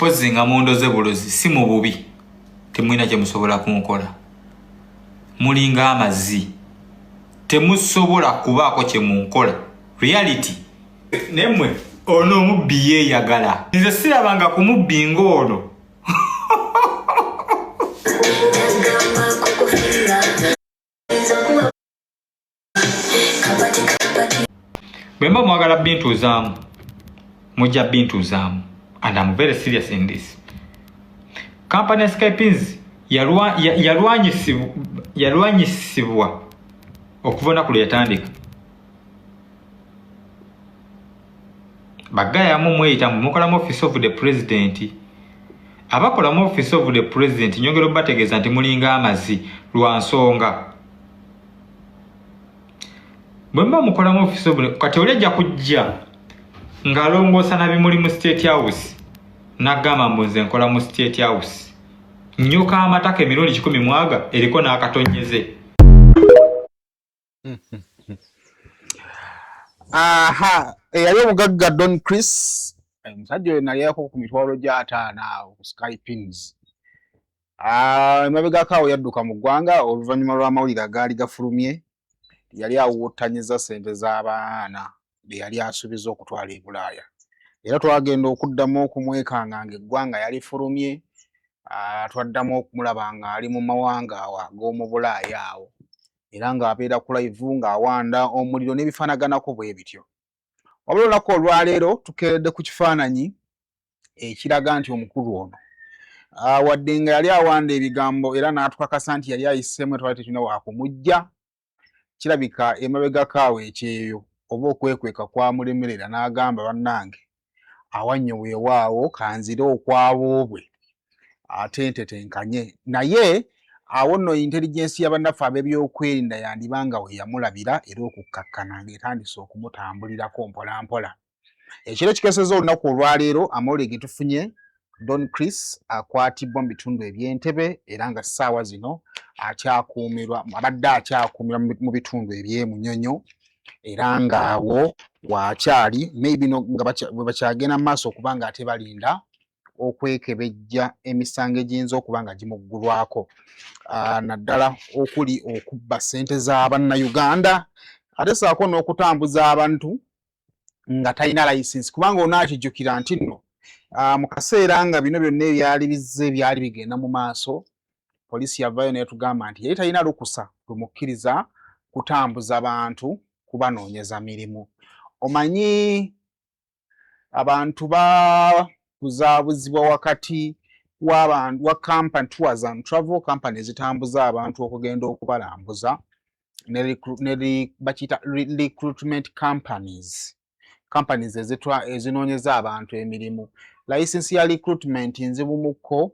mpozzi nga mundoze bulozi si mu bubi temulina kye musobola kumukola mulinga amazzi temusobola kubaako kye munkola reality nemwe ono omubbi yeeyagala nze sirabanga ku mubbi ng'ono bwe mba mwagala bintuuzaamu mujja bintuuzaamu and I'm very serious in this. Company Skypins yalwanyisibwa okuva olunaku lwe yatandika. Bagayamu mweyita mukolamu office of the president. Abakolamu office of the president nyongera obategeeza nti mulinga amazzi lwa nsonga. Bwe mba mukolamu office of the kati oli ajja kujja ng'alongoosa na bimuli mu State House n'agamba mbu nze nkola mu State House. Nnyoka amataka emirundi 10 mwaga eriko n'akatonyeze. Aha, yali omugagga Don Chris, omusajja oyo nali yako ku mitwalo gya 5 ku Skypins. Emabega awo yadduka mu ggwanga oluvannyuma lw'amawulire agaali gafulumye, yali awuutanyiza ssente z'abaana be yali asuubiza okutwala e Bulaaya. Era twagenda okuddamu okumwekanga ng'eggwanga yali fulumye, twaddamu okumulaba ng'ali mu mawanga awo ag'omu Bulaaya awo. Era ng'abeera ku live ng'awanda omuliro n'ebifaanaganako bwe bityo. Wabula olunaku olwaleero tukeeredde ku kifaananyi ekiraga nti omukulu ono wadde nga yali awanda ebigambo era n'atukakasa nti yali ayiseemu etwali tetulina waakumujja, kirabika emabega kaawe ekyeyo oba okwekweka kwamulemerera n'agamba bannange awannyo weewaawo kanzire okwaboobwe ate ntetenkanye. Naye awo nno intelligence y'abannaffe ab'ebyokwerinda yandibanga we yamulabira era okukkakkana ng'etandise okumutambulirako mpola mpola. Ekiro kikeseza olunaku olwaleero amawulire ge tufunye Don Chris akwatibwa mu bitundu eby'Entebbe era nga ssaawa zino akyakuumirwa abadde akyakuumirwa mu bitundu eby'Emunyonyo era ng'awo waakyali maybe nga bwe bakyagenda mu maaso okuba nga ate balinda okwekebejja emisango egiyinza okuba nga gimuggulwako, naddala okuli okubba ssente z'Abannayuganda ate ssaako n'okutambuza abantu nga talina layisinsi, kubanga onaakijjukira nti nno mu kaseera nga bino byonna ebyali bizze byali bigenda mu maaso, poliisi yavaayo n'etugamba nti yali talina lukusa lumukkiriza kutambuza bantu kubanoonyeza mirimu. Omanyi abantu babuzaabuzibwa wakati wa company tours and travel company ezitambuza abantu okugenda okubalambuza ne bakiyita recruitment companies ezinoonyeza abantu emirimu. Layisinsi ya recruitment nzibumukko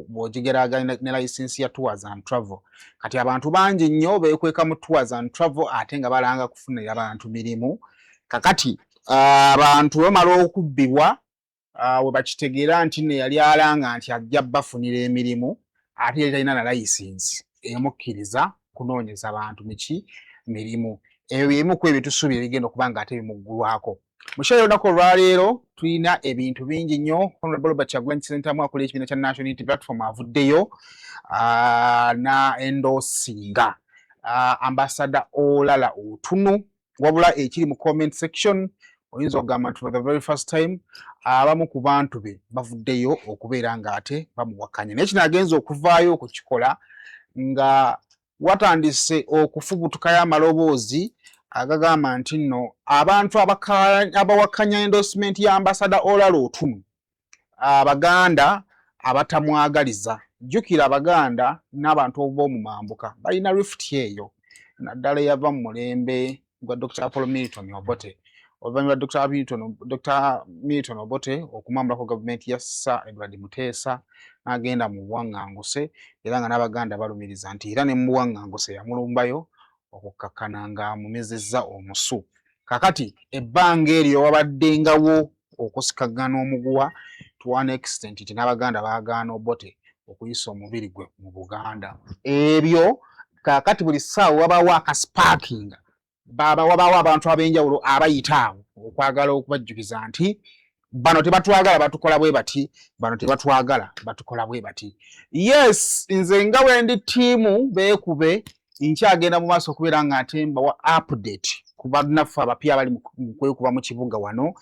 bw'ogigeraganya ne layisinsi ya tours and travel. Kati abantu bangi nnyo beekweka mu tours and travel ate nga balanga kufunira abantu mirimu. Kakati abantu bamala okubbibwa we bakitegeera nti ne yali alanga nti ajja bafunira emirimu ate yali talina na layisinsi emukkiriza kunoonyeza abantu mirimu. Ebyo bimu ku ebyo tusuubira bigenda okuba nga ate bimuggulwako. Mu kiseera olunaku olwaleero tulina ebintu bingi nnyo. Honorable Robert Kyagulanyi Ssentamu akola ekibiina kya National Unity Platform avuddeyo na endoosinga Ambassador Olala Otunu, wabula ekiri mu comment section oyinza okugamba nti for the very first time abamu ku bantu be bavuddeyo okubeera ng'ate bamuwakanya. Naye kino agenza okuvaayo okukikola nga watandise okufubutukayo amaloboozi agagamba nti nno abantu abawakanya endorsement ya Ambassador Olala Otunu Abaganda abatamwagaliza. Jjukira Abaganda n'abantu b'omu mambuka balina rift eyo naddala eyava mu mulembe gwa Dr. Apollo Milton Obote. Oluvannyuma Dr. Milton Obote okumwambulako gavumenti ya Sir Edward Muteesa n'agenda mu buwaŋŋanguse era nga n'Abaganda balumiriza nti era ne mu buwaŋŋanguse yamulumbayo okukkakkana ng'amumezezza omusu. Kakati ebbanga eryo wabaddengawo okusikagana omuguwa to one extent nti n'Abaganda baagaana Obote okuyisa omubiri gwe mu Buganda. Ebyo kakati buli ssaawa wabaawo akasipaakinga, wabawo abantu ab'enjawulo abayita awo okwagala okubajjukiza nti bano tebatwagala batukola bwe bati, bano tebatwagala batukola bwe bati. Yes, nze nga wendi tiimu beekube nkyagenda mu maaso okubeera nga ate mbawa update ku bannaffe abapya abali mu kwekuba mu kibuga wano,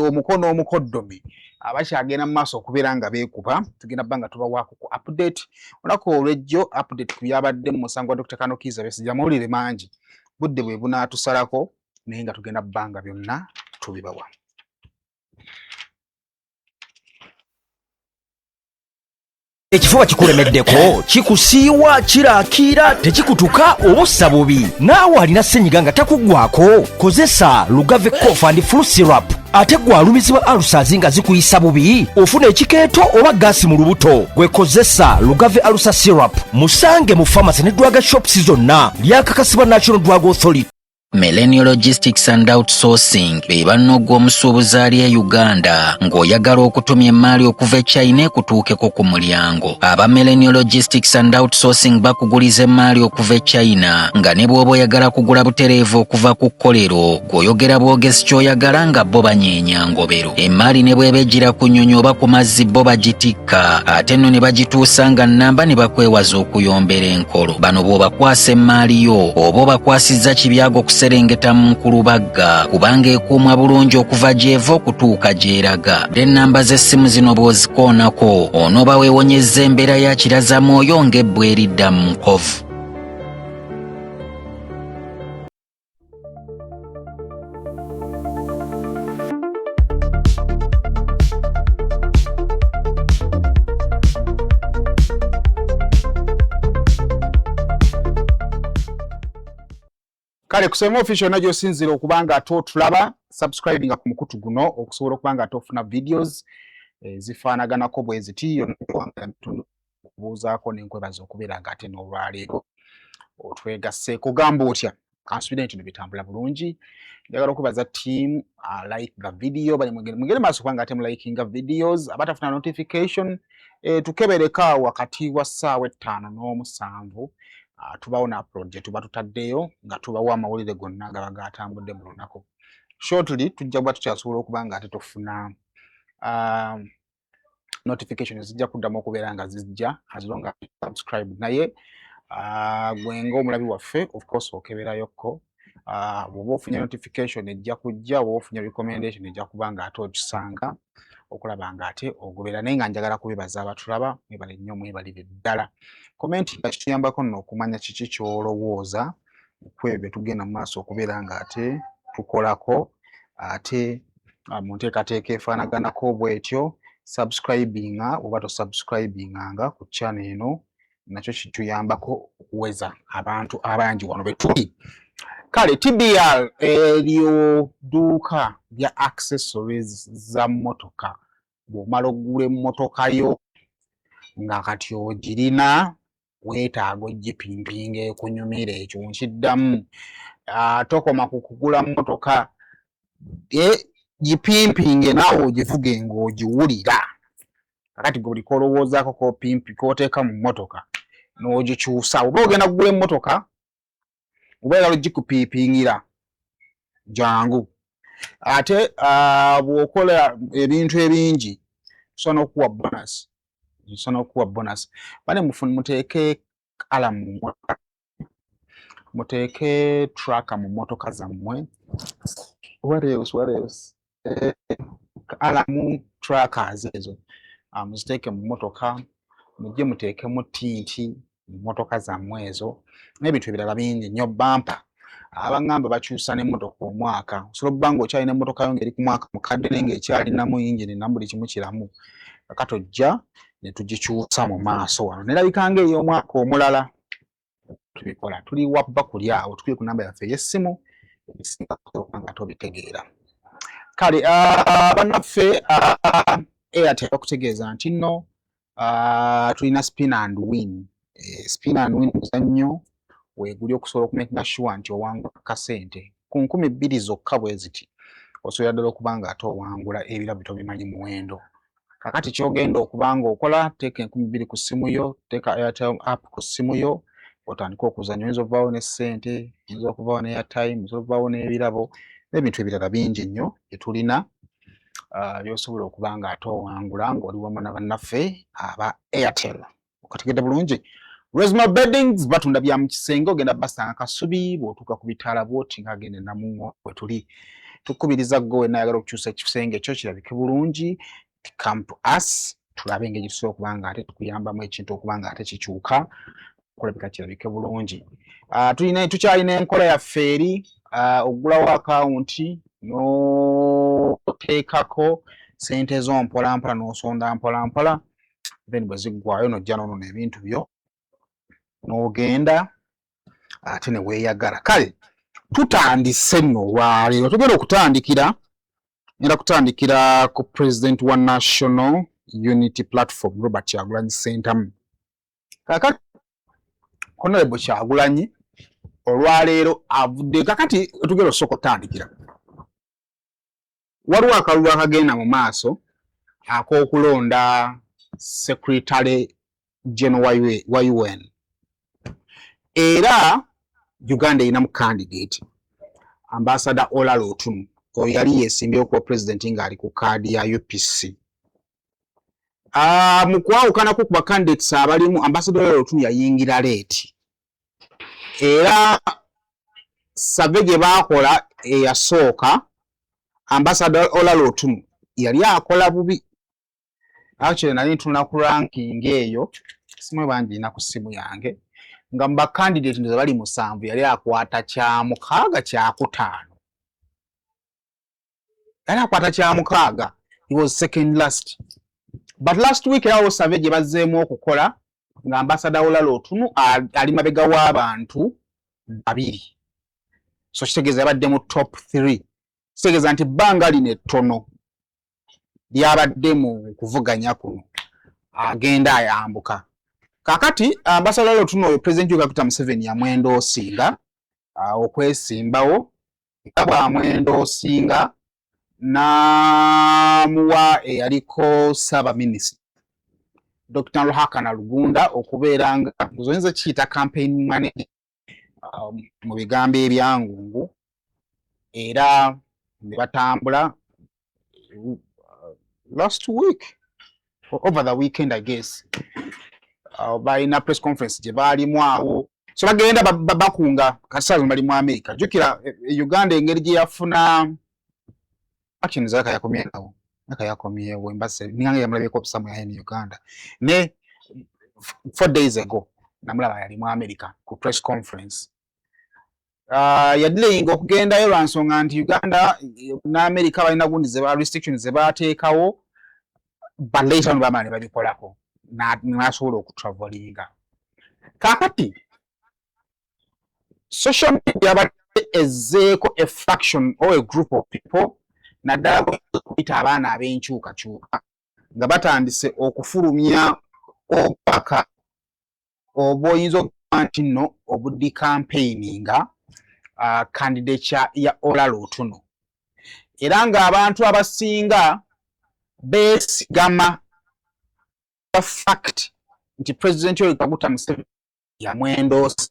omukono omukoddomi abakyagenda mu maaso okubeera nga beekuba, tugenda bba nga tubawaako ku update. Olunaku olw'ejjo update ku byabadde mu musango wa Dr. Akiriza Besigye, amawulire mangi, budde bwe bunaatusalako naye nga tugenda bba nga byonna tubibawa. Ekifuba kikulemeddeko, kikusiiwa, kiraakira, tekikutuka obussa bubi. Naawe alina ssenyiga nga takuggwako, kozesa Lugave Cough and Flu Syrup. Ate gwe alumizibwa alusazi nga zikuyisa bubi, ofuna ekikeeto oba gaasi mu lubuto, gwe kozesa Lugave Alusa Syrup. Musange mu pharmacy ne drug shops zonna, lyakakasibwa National Drug Authority. Millennial Logistics and Outsourcing be bannoga omusuubuzi ali e Uganda ng'oyagala okutumya emmaali okuva e China ekutuukeko ku mulyango. Aba Millennial Logistics and Outsourcing bakuguliza emmaali okuva e China nga ne bw'oba oyagala kugula butereevu okuva ku kkolero gw'oyogera bwogezi ky'oyagala nga bo banyeenya ngobero. Emmaali ne bw'eba ejjira ku nnyonyi oba ku mazzi bo bagitikka ate nno ne bagituusa nga nnamba ne bakwewaza okuyombera enkolo. Bano bw'obakwasa emmaali yo oba obakwasizza kibyago serengeta mu Nkulubagga kubanga ekuumwa bulungi okuva gy'eva okutuuka gy'eraga. Ennamba z'essimu zino bw'ozikoonako onooba weewonyezza embeera ya kirazamwoyo ng'ebbwa eridda mu nkovu. Kale kusema official najyo sinzira okubanga atotulaba subscribing ku mukutu guno okusobola okubanga atofuna videos zifaanaganako bwe ziti okubuuzaako n'enkwebaza okubeera nga ate n'olwaleero otwegasse kugamba otya kansubira nti bitambula bulungi. Njagala okubaza team like the video bali mugere maaso kubanga ate mlikinga videos abatafuna notification tukebereka wakati wa ssaawa 5 n'omusanvu tubawo na upload tuba tutaddeyo nga tubawo amawulire gonna gaba gatambudde mu lunaku. Shortly tujja kuba tukyasobola okuba nga ate tufuna notification zijja kuddamu okubeera nga zijja as long as subscribe. Naye gwenga omulabi waffe of course okeberayokko bw'oba ofunye notification ejja kujja, bw'oba ofunye recommendation ejja kuba nga ate okisanga okulaba nga ate ogobera. Naye nga njagala kubibaza abatulaba mwebale nnyo mwebalire ddala. Comment nga kituyambako nno okumanya kiki ky'olowooza ku ebyo tugenda mu maaso okubeera nga ate tukolako ate mu nteekateeka efaanaganako bw'etyo. Subscribinga oba tosubscribinganga ku channel eno nakyo kituyambako okuweza abantu abangi wano bwe tuli. Kale TBR eryo dduuka lya accessories za mmotoka. Bw'omala oggula emmotoka yo nga kati ogirina weetaaga ogipimpinga ekunyumira ekyo nkiddamu. Tokoma ku kugula mmotoka gipimpinge naawe ogivuge ng'ogiwulira. Kakati gwe buli kolowoozaako k'oteeka mu mmotoka n'ogikyusa. Oba ogenda kugula emmotoka oba oyagala ogikupiipingira jangu. Ate bw'okola ebintu ebingi tusobola n'okuwa bonus. Bane muteeke alarm mu mmotoka, muteeke tracker mu mmotoka zammwe. What else? Alarm trackers ezo muziteeke mu mmotoka, mujje muteekemu tinti mu mmotoka zammwe ezo n'ebintu ebirala bingi nnyo. Bampa abangamba bakyusa n'emmotoka omwaka, osobola okuba ng'okyalina emmotoka yo ng'eri ku mwaka mukadde naye ng'ekyalinamu yingini na buli kimu kiramu. Kakati ojja ne tugikyusa mu maaso wano nerabika ng'ey'omwaka omulala. Tubikola tuli wabba kuli awo, tukuli ku namba yaffe ey'essimu ebisinga nga tobitegeera. Kale bannaffe Airtel okutegeeza nti nno tulina spin and win. Spin and win muzannyo weeguli okusobola okumakinga sure nti owangula kasente ku 2,000 zokka bwe ziti. Osobola ddala okuba nga ate owangula ebirabo tobimanyi muwendo. Kakati ky'ogenda okuba ng'okola, teeka 2,000 ku ssimu yo, teeka Airtel app ku ssimu yo, otandika okuzannya. Oyinza okuvaawo ne ssente, oyinza okuvaawo ne airtime, oyinza okuvaawo n'ebirabo n'ebintu ebirala bingi nnyo bye tulina yosobola okuba nga ate owangula ng'oli wamu na bannaffe aba Airtel. Okategedde bulungi. Resma Beddings batunda bya mu kisenge, ogenda basanga Kasubi bw'otuuka ku bitaala bw'oti ng'agenda Namungo we tuli. Tukubiriza gwe wenna ayagala okukyusa ekisenge ekyo kirabike bulungi, come to us tulabe engeri tusobola okuba nga ate tukuyambamu ekintu okuba nga ate kikyuka kulabika kirabike bulungi. Tukyalina enkola yaffe eri ogulawo akawunti n'oteekako sente zo mpolampola n'osonda mpolampola, then bwe ziggwayo n'ojja n'onoona ebintu byo n'ogenda ate ne weeyagala. Kale tutandise nno olwaleero, tugenda kutandikira ku President wa National Unity Platform Robert Kyagulanyi Ssentamu. Kakati Honorable Kyagulanyi olwaleero avudde, kakati tugenda osooka okutandikira. Waliwo akalulu akagenda mu maaso ak'okulonda Secretary General wa UN. Era Uganda erinamu candidate Ambassador Olala Otunu, oyo yali yeesimbyewo kuba president ng'ali ku kaadi ya UPC. Mu kwawukanako ku bacandidates abalimu, Ambassador Olala Otunu yayingira leeti. Era survey gye baakola eyasooka, Ambassador Olala Otunu yali akola bubi. Actually nali ntunula ku ranking eyo, simu bangi ina ku simu yange, nga mba candidate ndoza bali 7 yali akwata kya 6 kya 5. Yali akwata kya 6. He was second last. But last week yawo survey gye bazzeemu okukola nga Ambassador Olala Otunu ali mabega w'abantu 2. So kitegeeza yabadde mu top 3. Kitegeeza nti bbanga lino ettono lyabadde mu kuvuganya kuno agenda ayambuka. Kakati Ambassador Olala Otunu oyo President Yoweri Museveni yamwendoosinga okwesimbawo, bw'amwendoosinga n'amuwa eyaliko Ssaabaminisita Dr. Ruhakana Rugunda okubeera nga oyinza kiyita campaign manager mu bigambo ebyangungu, era ne batambula last week over the weekend I guess. Balina press conference gye baalimu awo, so bagenda bakunga kasaazo bali mu America. Jukira Uganda engeri gye yafuna action zaka yakomyewo akayakomyewo embase ninga yamulabeko obusamu ya Uganda ne 4 days ago namulaba yali mu America ku press conference. Yadelayinga okugendayo lwansonga nti Uganda na America balina gundi ze ba restrictions ze bateekawo, but later on bamani babikolako nasobola okutravelinga. Kakati social media badde ezzeeko a faction or a group of people naddala okuyita abaana ab'enkyukakyuka nga batandise okufulumya obubaka oba oyinza okuba nti nno obuddi campaigninga candidature ya Olala Otunu, era ng'abantu abasinga beesigama fact nti President Yoweri Museveni yamwendoosa,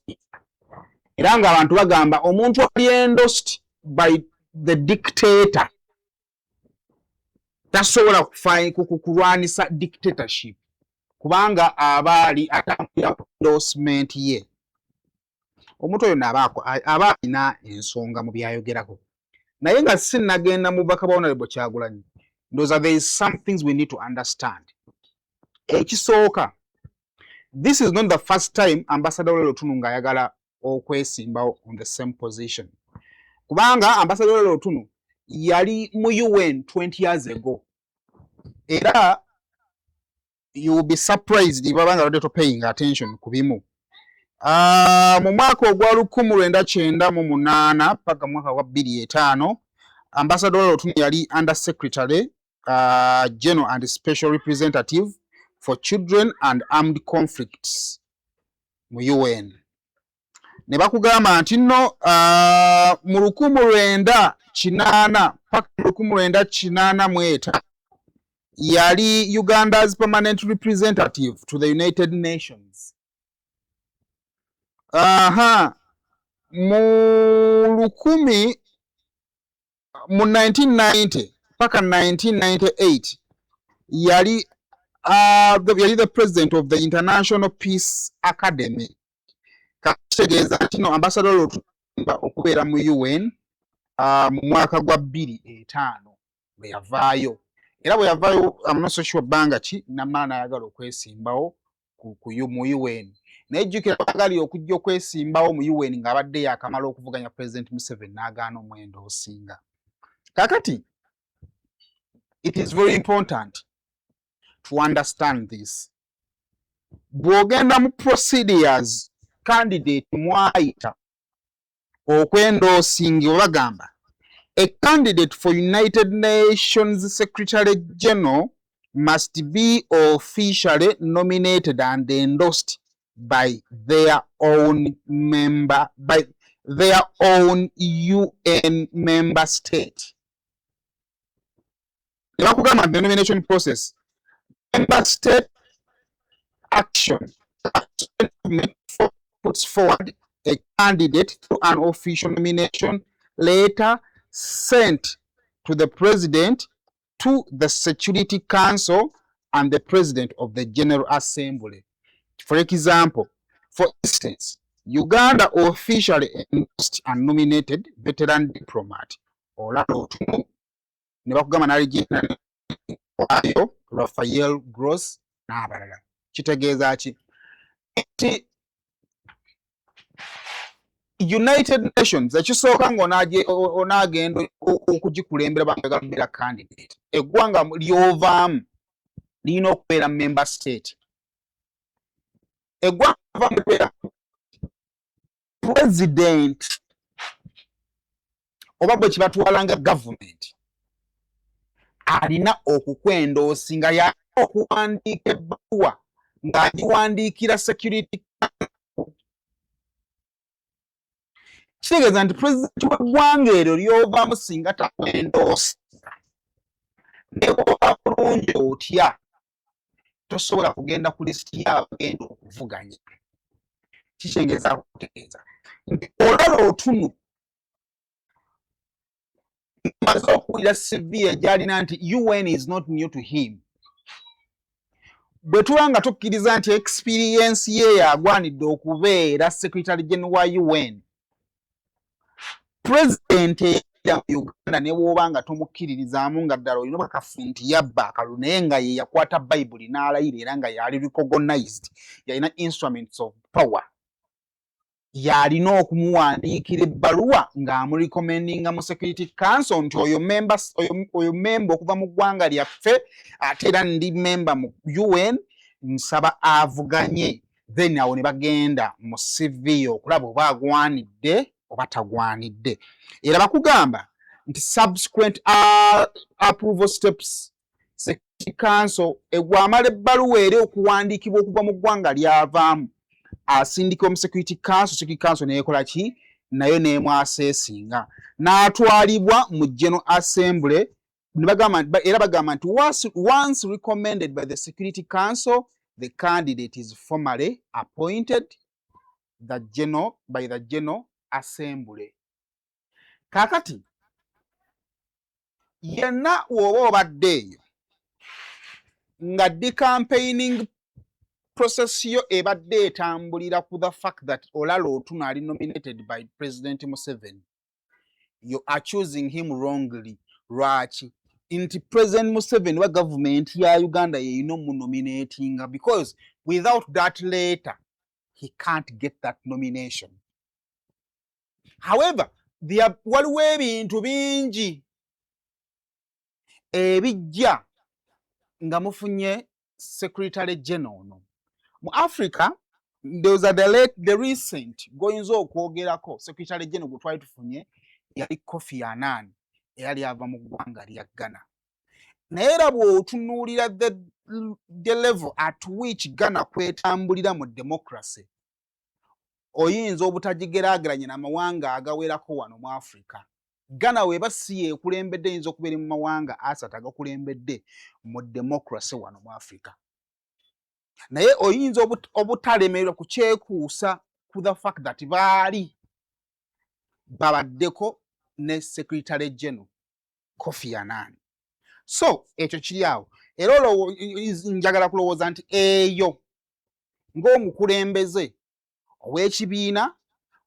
era ng'abantu bagamba omuntu ali endorsed by the dictator tasobola kulwanisa dictatorship kubanga abaali atambulira endorsement ye. Omuntu oyo aba alina ensonga mu byayogerako, naye nga sinnagenda mu bubaka bwa Honorable Kyagulanyi, ndowooza there is some things we need to understand. Ekisooka, this is not the first time Ambassador Olala Otunu ng'ayagala okwesimbawo on the same position, kubanga Ambassador Olala Otunu yali mu UN 20 years ago, era you will be surprised baba nga badde paying attention ku bimu. Mu mwaka ogwa 1998 paka mwaka wa 2005 Ambassador Olala Otunu yali Under Secretary General and Special Representative for Children and Armed Conflicts mu UN. Ne bakugamba nti nno mu 1998 paka 1998 yali Uganda's permanent representative to the United Nations. Mu 1990 paka 1998 yali the president of the International Peace Academy. Kitegeeza nti no ambassador Otunu okubeera mu UN mu mwaka gwa 2005 bwe yavaayo. Era bwe yavaayo I'm not so sure banga ki namaana ayagala okwesimbawo mu UN. Naye jjukira bagali okujja okwesimbawo mu UN ng'abadde yakamala okuvuganya President Museveni n'agaana omwendo osinga. Kakati, it is very important to understand this. Bw'ogenda mu procedures candidate mwayita okwendoosinga bagamba a candidate for United Nations Secretary General must be officially nominated and endorsed by their own UN member state. The nomination process, member state action puts forward a candidate through an official nomination letter sent to the President, to the Security Council, and the President of the General Assembly. For instance, Uganda officially endorsed and nominated veteran diplomat Olala Otunu, nebakugamba n'aligina wayo Raphael Gross n'abalala. Kitegeeza ki? United Nations ekisooka ng'onaagenda okugikulembera bangagambira candidate. Eggwanga ly'ovaamu lirina okubeera member state. Eggwanga ly'ovaamu libeera president oba bwe kibatwalanga government alina okukwendoosinga ya okuwandiika ebbaluwa ng'agiwandiikira security. Kitegeeza nti president w'eggwanga eryo ly'ovaamu singa takwendoosa ne bw'oba bulungi otya tosobola kugenda ku lisiti y'abagenda okuvuganya. Kikyengeza okutegeeza nti Olala Otunu maze okuwulira CV gy'alina nti UN is not new to him. Bwe tuba nga tukkiriza nti experience ye yagwanidde okubeera Secretary General wa UN, President ya Uganda ne bw'oba nga tomukkiririzaamu nga ddala olina bakafu nti yabba akalu naye nga ye yakwata Bayibuli n'alayira era nga yali recognized, yalina instruments of power, yalina okumuwandiikira ebbaluwa ng'amurecommendinga mu Security Council nti oyo memba okuva mu ggwanga lyaffe ate era ndi memba mu UN nsaba avuganye. Then awo ne bagenda mu CV okulaba oba agwanidde oba tagwanidde. Era bakugamba nti subsequent approval steps, Security Council egwamala ebbaluwa eri okuwandiikibwa okuva mu ggwanga lyavaamu asindika mu Security Council. Security Council neekola ki? Nayo neemwaseesinga n'atwalibwa mu General Assembly. Era bagamba nti once recommended by the Security Council, the candidate is formally appointed by the General Assembly. Kakati yenna woba obadde eyo nga campaigning process yo ebadde etambulira ku the fact that Olala Otunu ali nominated by President Museveni, you are choosing him wrongly. Lwaki? Nti President Museveni wa government ya Uganda yeyina omunominatinga, because without that letter he can't get that nomination. However, waliwo ebintu bingi ebijja nga mufunye Secretary General no. Mu Africa, there was the recent goyinza okwogerako Secretary General gwe twali tufunye yali Kofi Annan eyali ava mu ggwanga lya Ghana. Naye era bw'otunuulira the level at which Ghana kwetambulira mu democracy, oyinza obutagigeraageranya n'amawanga agawerako wano mu Africa. Ghana weba si yeekulembedde yinza okubeera mu mawanga asatu agakulembedde mu democracy wano mu Africa. Naye oyinza obutalemererwa kukyekuusa ku the fact that baali babaddeko ne Secretary General Kofi Annan. So ekyo kiri awo era njagala kulowooza nti eyo ng'omukulembeze ow'ekibiina,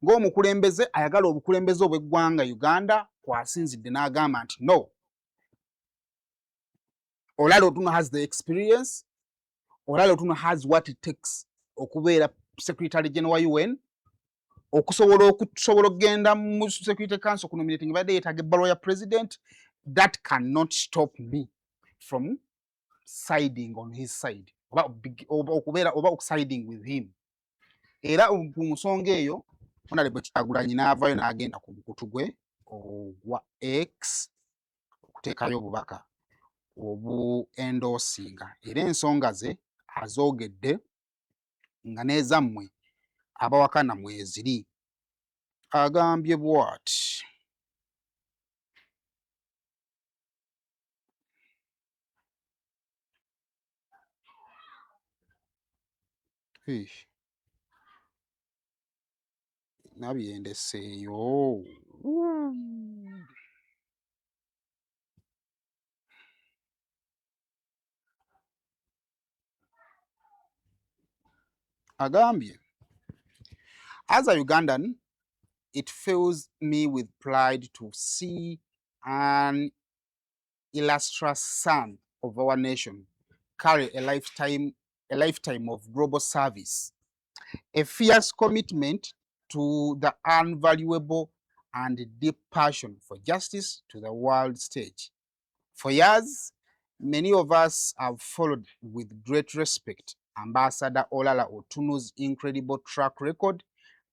ng'omukulembeze ayagala obukulembeze obw'eggwanga Uganda kwasinzidde n'agamba nti no, Olala Otunu has the experience, Olala Otunu has what it takes okubeera Secretary General wa UN, okusobola okugenda mu Security Council kunominating badde yeetaaga ebbaluwa ya president. That cannot stop me from siding on his side oba okusiding with him. Era ku nsonga eyo Honorable Kyagulanyi n'avaayo n'agenda ku mukutu gwe ogwa X okuteekayo obubaka obu-endorsinga era ensonga ze azoogedde nga n'ezammwe abawakana mweziri. Agambye bw'ati nabyendeseeyo. Agambye, as a Ugandan, it fills me with pride to see an illustrious son of our nation carry a lifetime of global service, a fierce commitment to the unvaluable and deep passion for justice to the world stage. For years, many of us have followed with great respect Ambassador Olala Otunu's incredible track record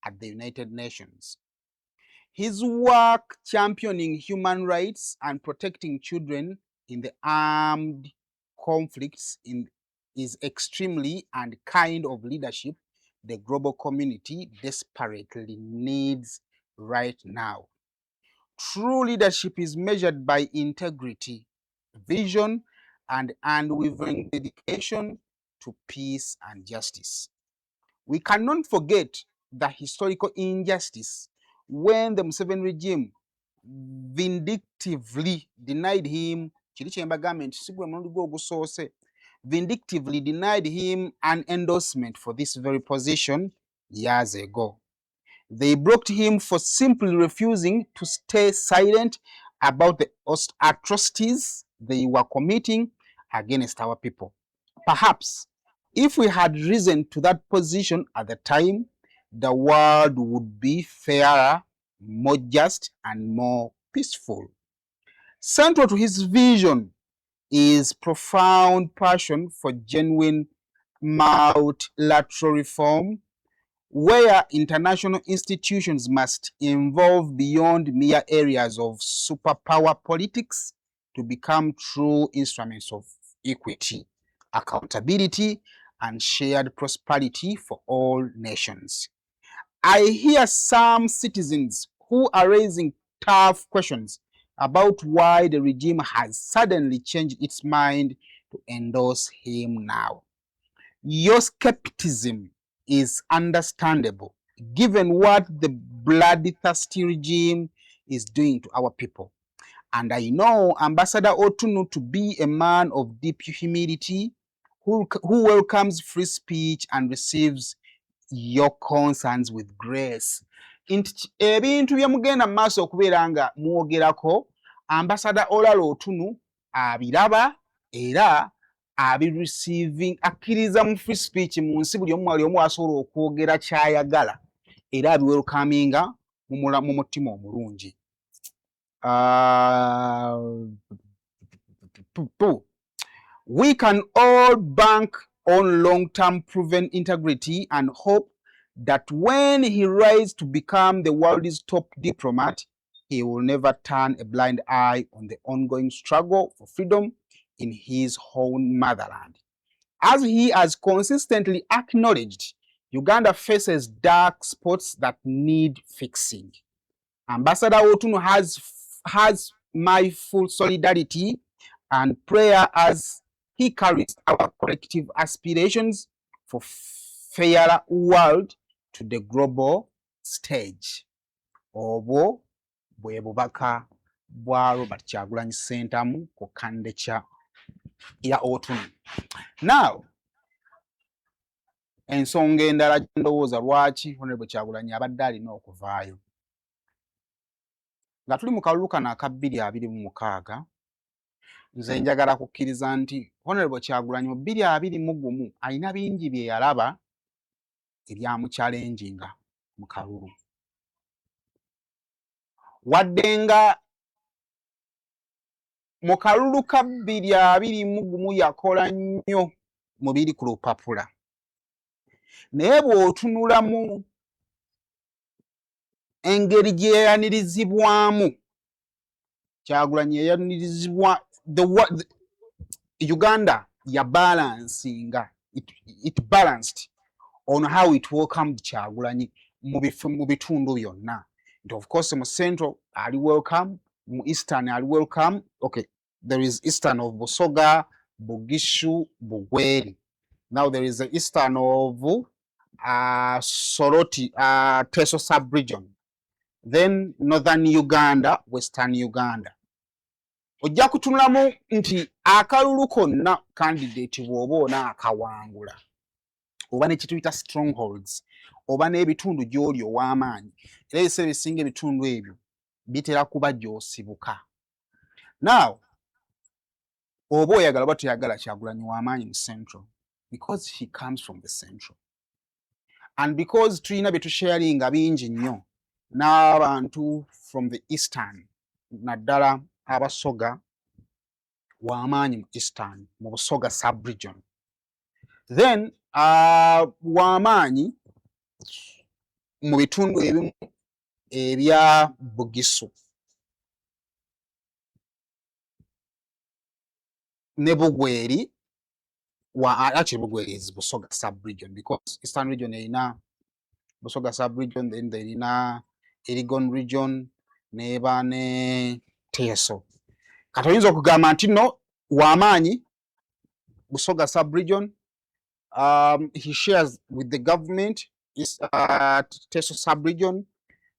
at the United Nations. His work championing human rights and protecting children in the armed conflicts is extremely and kind of leadership the global community desperately needs right now. True leadership is measured by integrity, vision, and unwavering dedication to peace and justice. We cannot forget the historical injustice when the Museveni regime vindictively denied him vindictively denied him an endorsement for this very position years ago. They blocked him for simply refusing to stay silent about the atrocities they were committing against our people. Perhaps if we had risen to that position at the time, the world would be fairer, more just, and more peaceful. Central to his vision is profound passion for genuine multilateral reform, where international institutions must evolve beyond mere areas of superpower politics to become true instruments of equity, accountability, and shared prosperity for all nations. I hear some citizens who are raising tough questions about why the regime has suddenly changed its mind to endorse him now. Your skepticism is understandable, given what the bloodthirsty regime is doing to our people. And I know Ambassador Otunu to be a man of deep humility who welcomes free speech and receives your concerns with grace. Ebintu bye mugenda maaso okubeera nga mwogerako Ambassador Olala Otunu abiraba era receiving Akiriza mu free speech mu nsi buli omu asobola okwogera kyayagala era abiwelkaminga mu mutima omulungi. We can all bank on long-term proven integrity and hope that when he rises to become the world's top diplomat, he will never turn a blind eye on the ongoing struggle for freedom in his own motherland. As he has consistently acknowledged, Uganda faces dark spots that need fixing. Ambassador Otunu has my full solidarity and prayer as he carries our collective aspirations for fairer world to the global stage. Obwo bwe bubaka bwa Robert Kyagulanyi Ssentamu ku kandecha ya Otunu. Now, ensonga endala ndowooza lwaki Honorable Kyagulanyi abadde alina okuvaayo. Nga tuli mu kalulu kano aka 2026, nze njagala kukkiriza nti Honorable Kyagulanyi mu 2021 alina bingi bye yalaba ebyamuchallenginga mu kalulu. Wadde nga mu kalulu ka 2021 yakola nnyo mu biri ku lupapula. Naye bw'otunulamu engeri gye yayanirizibwamu, Kyagulanyi yayanirizibwa Uganda ya balancinga, it balanced on how it welcomed Kyagulanyi mu bitundu byonna. And of course mu central ali welcome, mu eastern ali welcome. Okay, there is eastern of Busoga, Bugishu, Bugweri. Now there is the eastern of Soroti, Teso sub-region. Then northern Uganda, western Uganda. Ojja kutunulamu nti akalulu konna candidate bw'oba akawangula, oba ne kituyita strongholds, oba n'ebitundu gy'oli ow'amaanyi, era ebiseera ebisinga ebitundu ebyo bitera kuba gy'osibuka. Now, oba oyagala oba toyagala Kyagulanyi w'amaanyi mu central, because he comes from the central. And because tulina bye tusharinga bingi nnyo n'abantu from the eastern, naddala Abasoga w'amaanyi mu eastern, mu Busoga sub-region. Then w'amaanyi mu bitundu ebimu ebya Bugisu ne Bugweri, actually Bugweri is Busoga sub-region, because eastern region erina Busoga sub-region, then erina Elgon region, neba ne Teso. Kati oyinza okugamba nti no w'amaanyi Busoga sub-region, he shares with the government is Teso sub-region,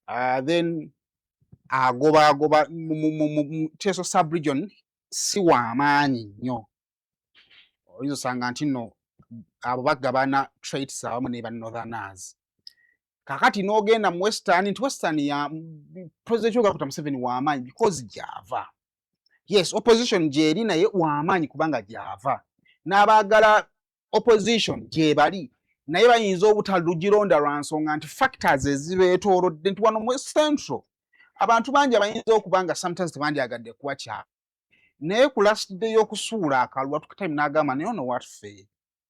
then agoba Teso sub-region si w'amaanyi nnyo. Oyinza osanga nti no abo bagabana traits awamu ne ba northerners. Kakati n'ogenda mu western, nti western ya President Dr. Museveni w'amaanyi because gyava. Yes, opposition gyeri naye w'amaanyi kubanga gyava. N'abaagala opposition gye bali naye bayinza obutalugironda lwa nsonga nti factors ezibeetoolodde nti wano mu central abantu bangi abayinza okuba nga sometimes tebandyagadde kuwa kyabwe. Naye ku last day y'okusuula akalulu time n'agamba naye ono watuffe,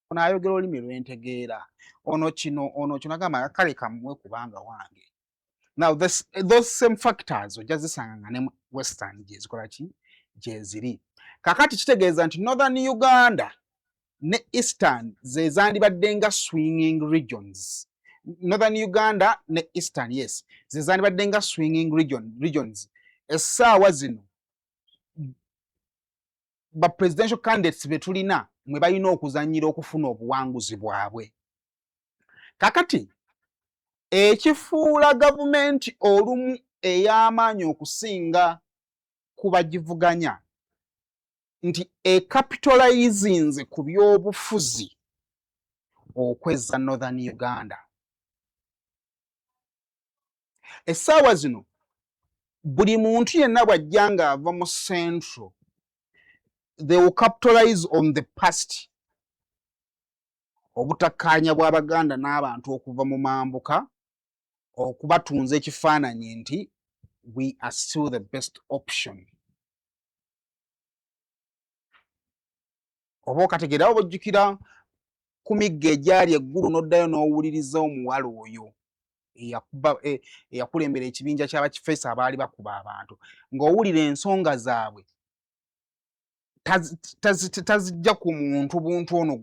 ono ayogera olulimi lwentegeera, ono kino n'agamba kale kamuwe kubanga wange. Now those same factors ojja zisanga ne western gye zikola ki gye ziri. Kakati kitegeeza nti northern Uganda ne eastern ze zandibadde nga swinging regions. Northern Uganda ne eastern, yes, ze zandibadde nga swinging regions. Essaawa zino ba presidential candidates be tulina mwe balina okuzannyira okufuna obuwanguzi bwabwe. Kakati ekifuula gavumenti olumu ey'amaanyi okusinga ku bagivuganya nti capitalizinze ku by'obufuzi okweza northern Uganda. Essaawa zino buli muntu yenna bw'ajja ng'ava mu central, they will capitalize on the past. Obutakkaanya bw'Abaganda n'abantu okuva mu mambuka okubatunza ekifaananyi nti we are still the best option. Oba okategeera obujjukira ku migga egyali eggulu n'oddayo n'owuliriza omuwala oyo eyakulembera ekibinja ky'abakifeesa abaali bakuba abantu, ng'owulira ensonga zaabwe tazijja ku muntu buntu ono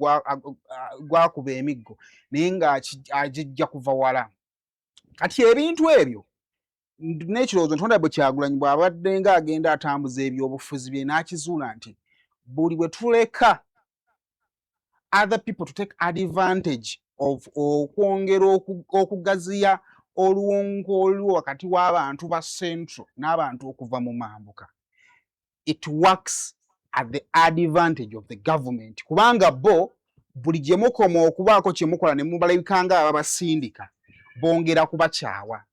gwakuba emiggo naye ng'agijja kuva wala. Kati ebintu ebyo n'ekirowoozo nti Honorable Kyagulanyi bw'abadde ng'agenda atambuza ebyobufuzi bye n'akizuula nti buli bwe tuleka other people to take advantage of okwongera okugaziya oluwonko oluwo wakati w'abantu ba Central n'abantu okuva mu mambuka. It works at the advantage of the government. Kubanga bo buli gye mukoma okubaako kye mukola ne mubalabikanga ababasindika bongera kubakyawa.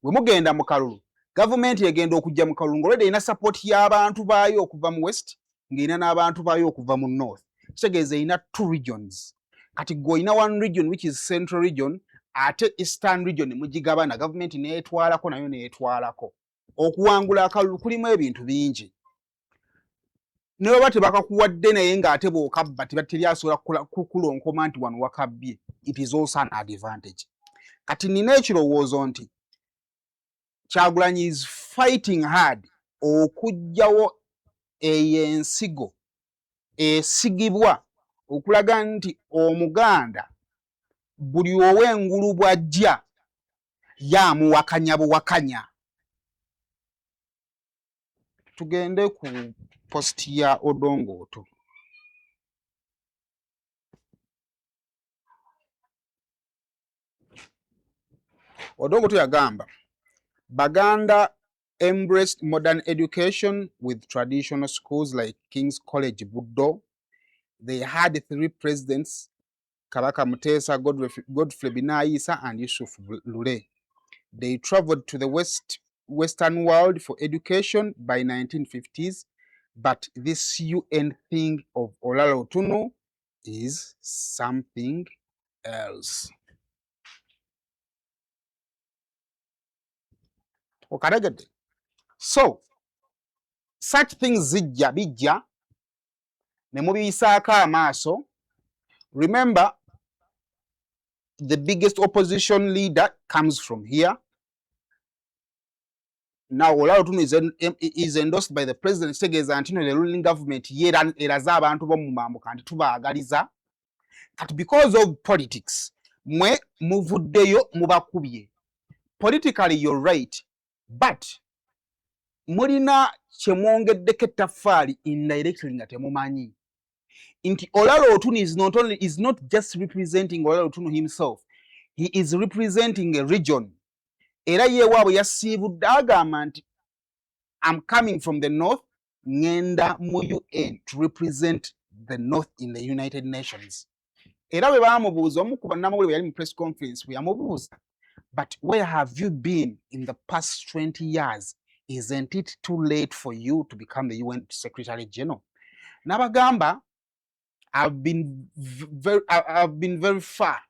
Bwe mugenda mu kalulu, government egenda okujja mu kalulu ng'olwedde erina support y'abantu baayo okuva mu west ng'erina n'abantu baayo okuva mu north. Kitegeeza erina 2 regions. Kati gweolina 1 region which is central region, ate eastern region mugigabana, government neetwalako nayo neetwalako. Okuwangula akalulu kulimu ebintu bingi. Ne bwe tebakakuwadde naye ng'ate bw'okabba teri asobola kukulonkoma nti wano wakabbye. It is also an advantage. Kati nina ekirowoozo nti Kyagulanyi is fighting hard okuggyawo ensigo esigibwa okulaga nti Omuganda buli ow'engulu bw'ajja yaamuwakanya buwakanya. Tugende ku posti ya Odongoto. Odongoto yagamba Baganda embraced modern education with traditional schools like King's College Buddo. They had 3 presidents, Kabaka Mutesa, Godfrey Binaisa, and Yusuf Lule. They traveled to the Western world for education by 1950s, but this UN thing of Olala Otunu is something else. Okategedde. So, such things bijja ne mubiyisaako amaaso. Remember, the biggest opposition leader comes from here. Now, Olala Otunu is endorsed by the president. Kitegeeza nti the ruling government eraza abantu b'omu mambuka nti tubaagaliza. Kati because of politics, mwe muvuddeyo mubakubye. Politically, you're right, but mulina kye mwongeddeko ettaffaali indirectly nga temumanyi. Inti Olala Otunu is not just representing Olala Otunu himself, he is representing a region. Era ye waabwe yasiibudde agamba nti I'm coming from the north, ngenda mu UN to represent the north in the United Nations. Era bwe baamubuuza omu ku bannamawulire bwe yali mu press conference bwe yamubuuza, but where have you been in the past 20 years? Isn't it too late for you to become the UN Secretary General? N'abagamba, I've been very far.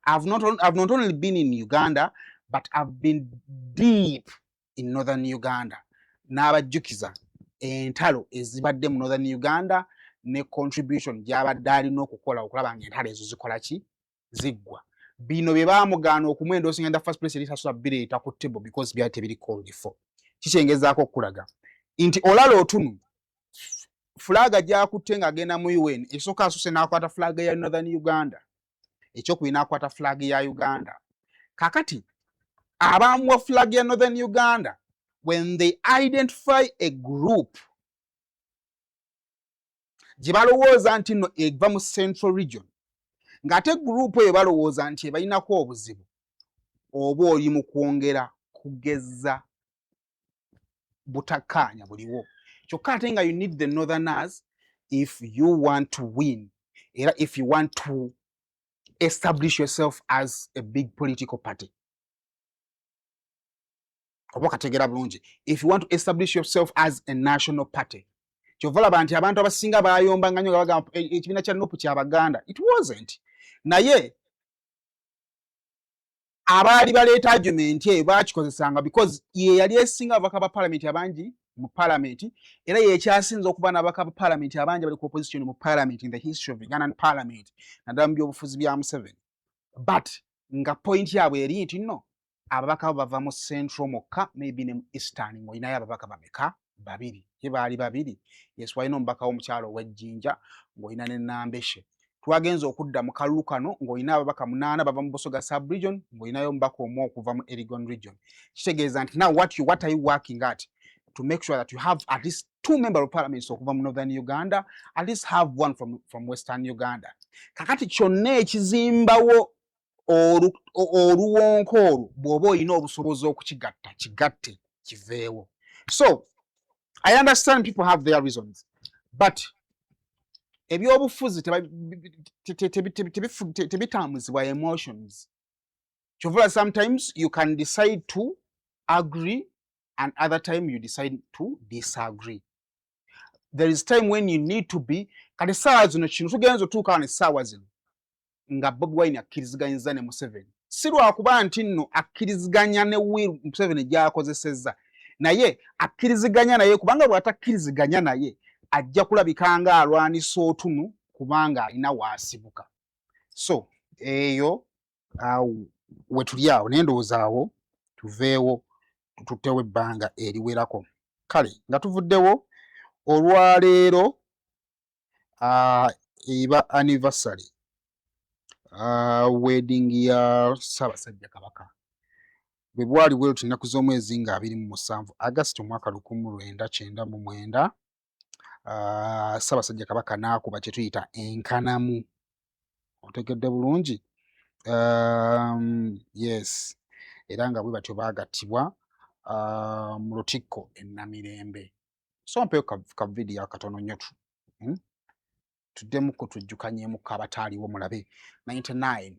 I've not only been in Uganda, but I've been deep in northern Uganda. N'abajjukiza entalo ezibadde mu northern Uganda ne contribution gy'abadde alina okukola okulaba ng'entalo ezo zikola ki? Ziggwa. Bino bye baamugaana okumwendoosinga the first place eritasula bireeta ku table because byali tebiri called for. Kikyengezaako okulaga nti Olala Otunu fulaga gy'akutte ng'agenda mu UN, ekisooka asuse n'akwata fulaga ya northern Uganda, ekyokubiri n'akwata fulaga ya Uganda. Kakati abamuwa flag ya northern Uganda, when they identify a group gye balowooza nti nno eva mu central region, ng'ate group eyo balowooza nti ebalinako obuzibu, oba oli mu kwongera kugeza butakkaanya buliwo. Kyokka ate nga you need the northerners if you want to win, era if you want to establish yourself as a big political party. Oba kategera bulungi, if you want to establish yourself as a national party. Kyova olaba nti abantu abasinga bayombanga nnyo nga bagamba ekibiina kya NUP ky'Abaganda. It wasn't. Naye abaali baleeta argument eyo baakikozesanga because ye yali esinga ababaka ba parliament abangi mu parliament, era yekyasinza okuba n'ababaka ba parliament abangi abali ku opposition mu parliament in the history of Ugandan parliament, naddala mu byobufuzi bya Museveni. But nga point yaabwe eri nti nno ababaka bava mu central mokka, maybe ne mu eastern ng'olinayo ababaka bameka? 2. Ye baali 2. Yes, walina omubaka w'omukyalo ow'Ejjinja ng'olina ne Nambeshe. Twagenza okudda mu kalulu kano ng'olina ababaka 8 bava mu Busoga sub-region, ng'olinayo omubaka omu okuva mu Elgon region. Kitegeeza nti now what are you working at to make sure that you have at least 2 members of parliament okuva mu northern Uganda, at least have 1 from western Uganda. Kakati kyonna ekizimbawo oluwonko olwo bw'oba olina obusobozi okukigatta kigatte kiveewo. So I understand people have their reasons, but ebyobufuzi tebitambuzibwa emotions. Kyovula sometimes you can decide to agree and other time you decide to disagree. There is time when you need to be kati saawa zino kino tugenza otuuka ne saawa zino nga Bobi Wine akkiriziganyiza ne Museveni. Si lwakuba nti nno akkiriziganya ne Will Museveni gy'akozesezza, naye akkiriziganya naye kubanga bw'atakkiriziganya naye ajja kulabika nga alwanisa Otunu kubanga alina waasibuka. So eyo we tuli awo naye ndowooza awo tuveewo tututtewo ebbanga eriwerako. Kale nga tuvuddewo olwaleero eba anniversary wedding ya Ssaabasajja Kabaka bwe bwali bwero ennaku z'omwezi nga 27 August omwaka 1999 Ssaabasajja Kabaka n'akuba kye tuyita enkanamu. Otegedde bulungi? Yes, era nga bwe batyo baagattibwa mu Lutikko e Namirembe. So mpeyo ka video akatono nnyo tuddemukko tujjukanyeemukko abataaliwo mulabe 99.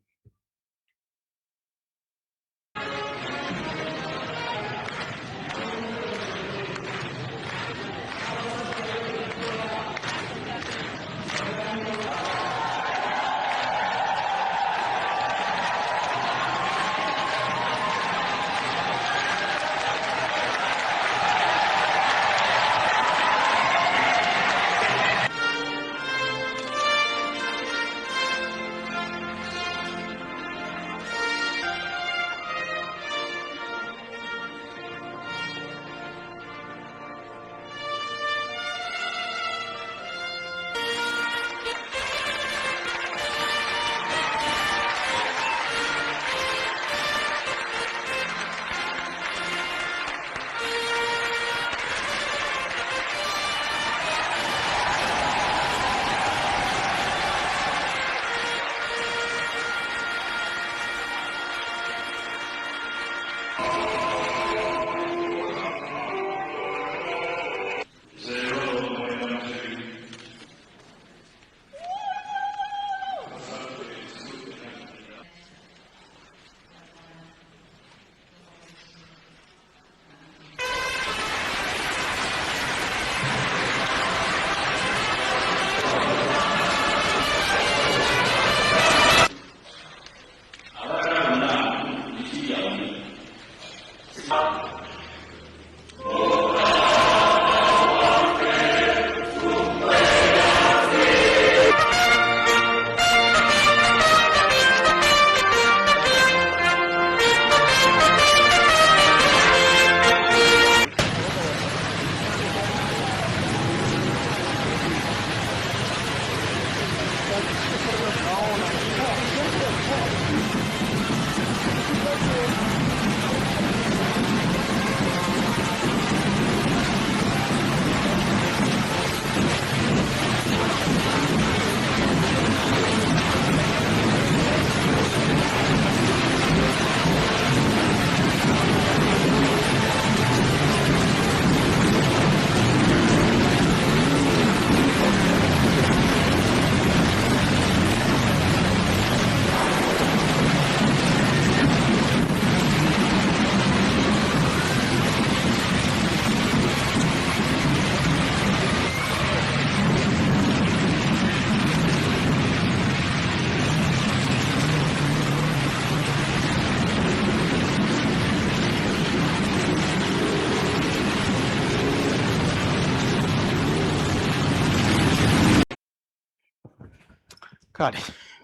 Kale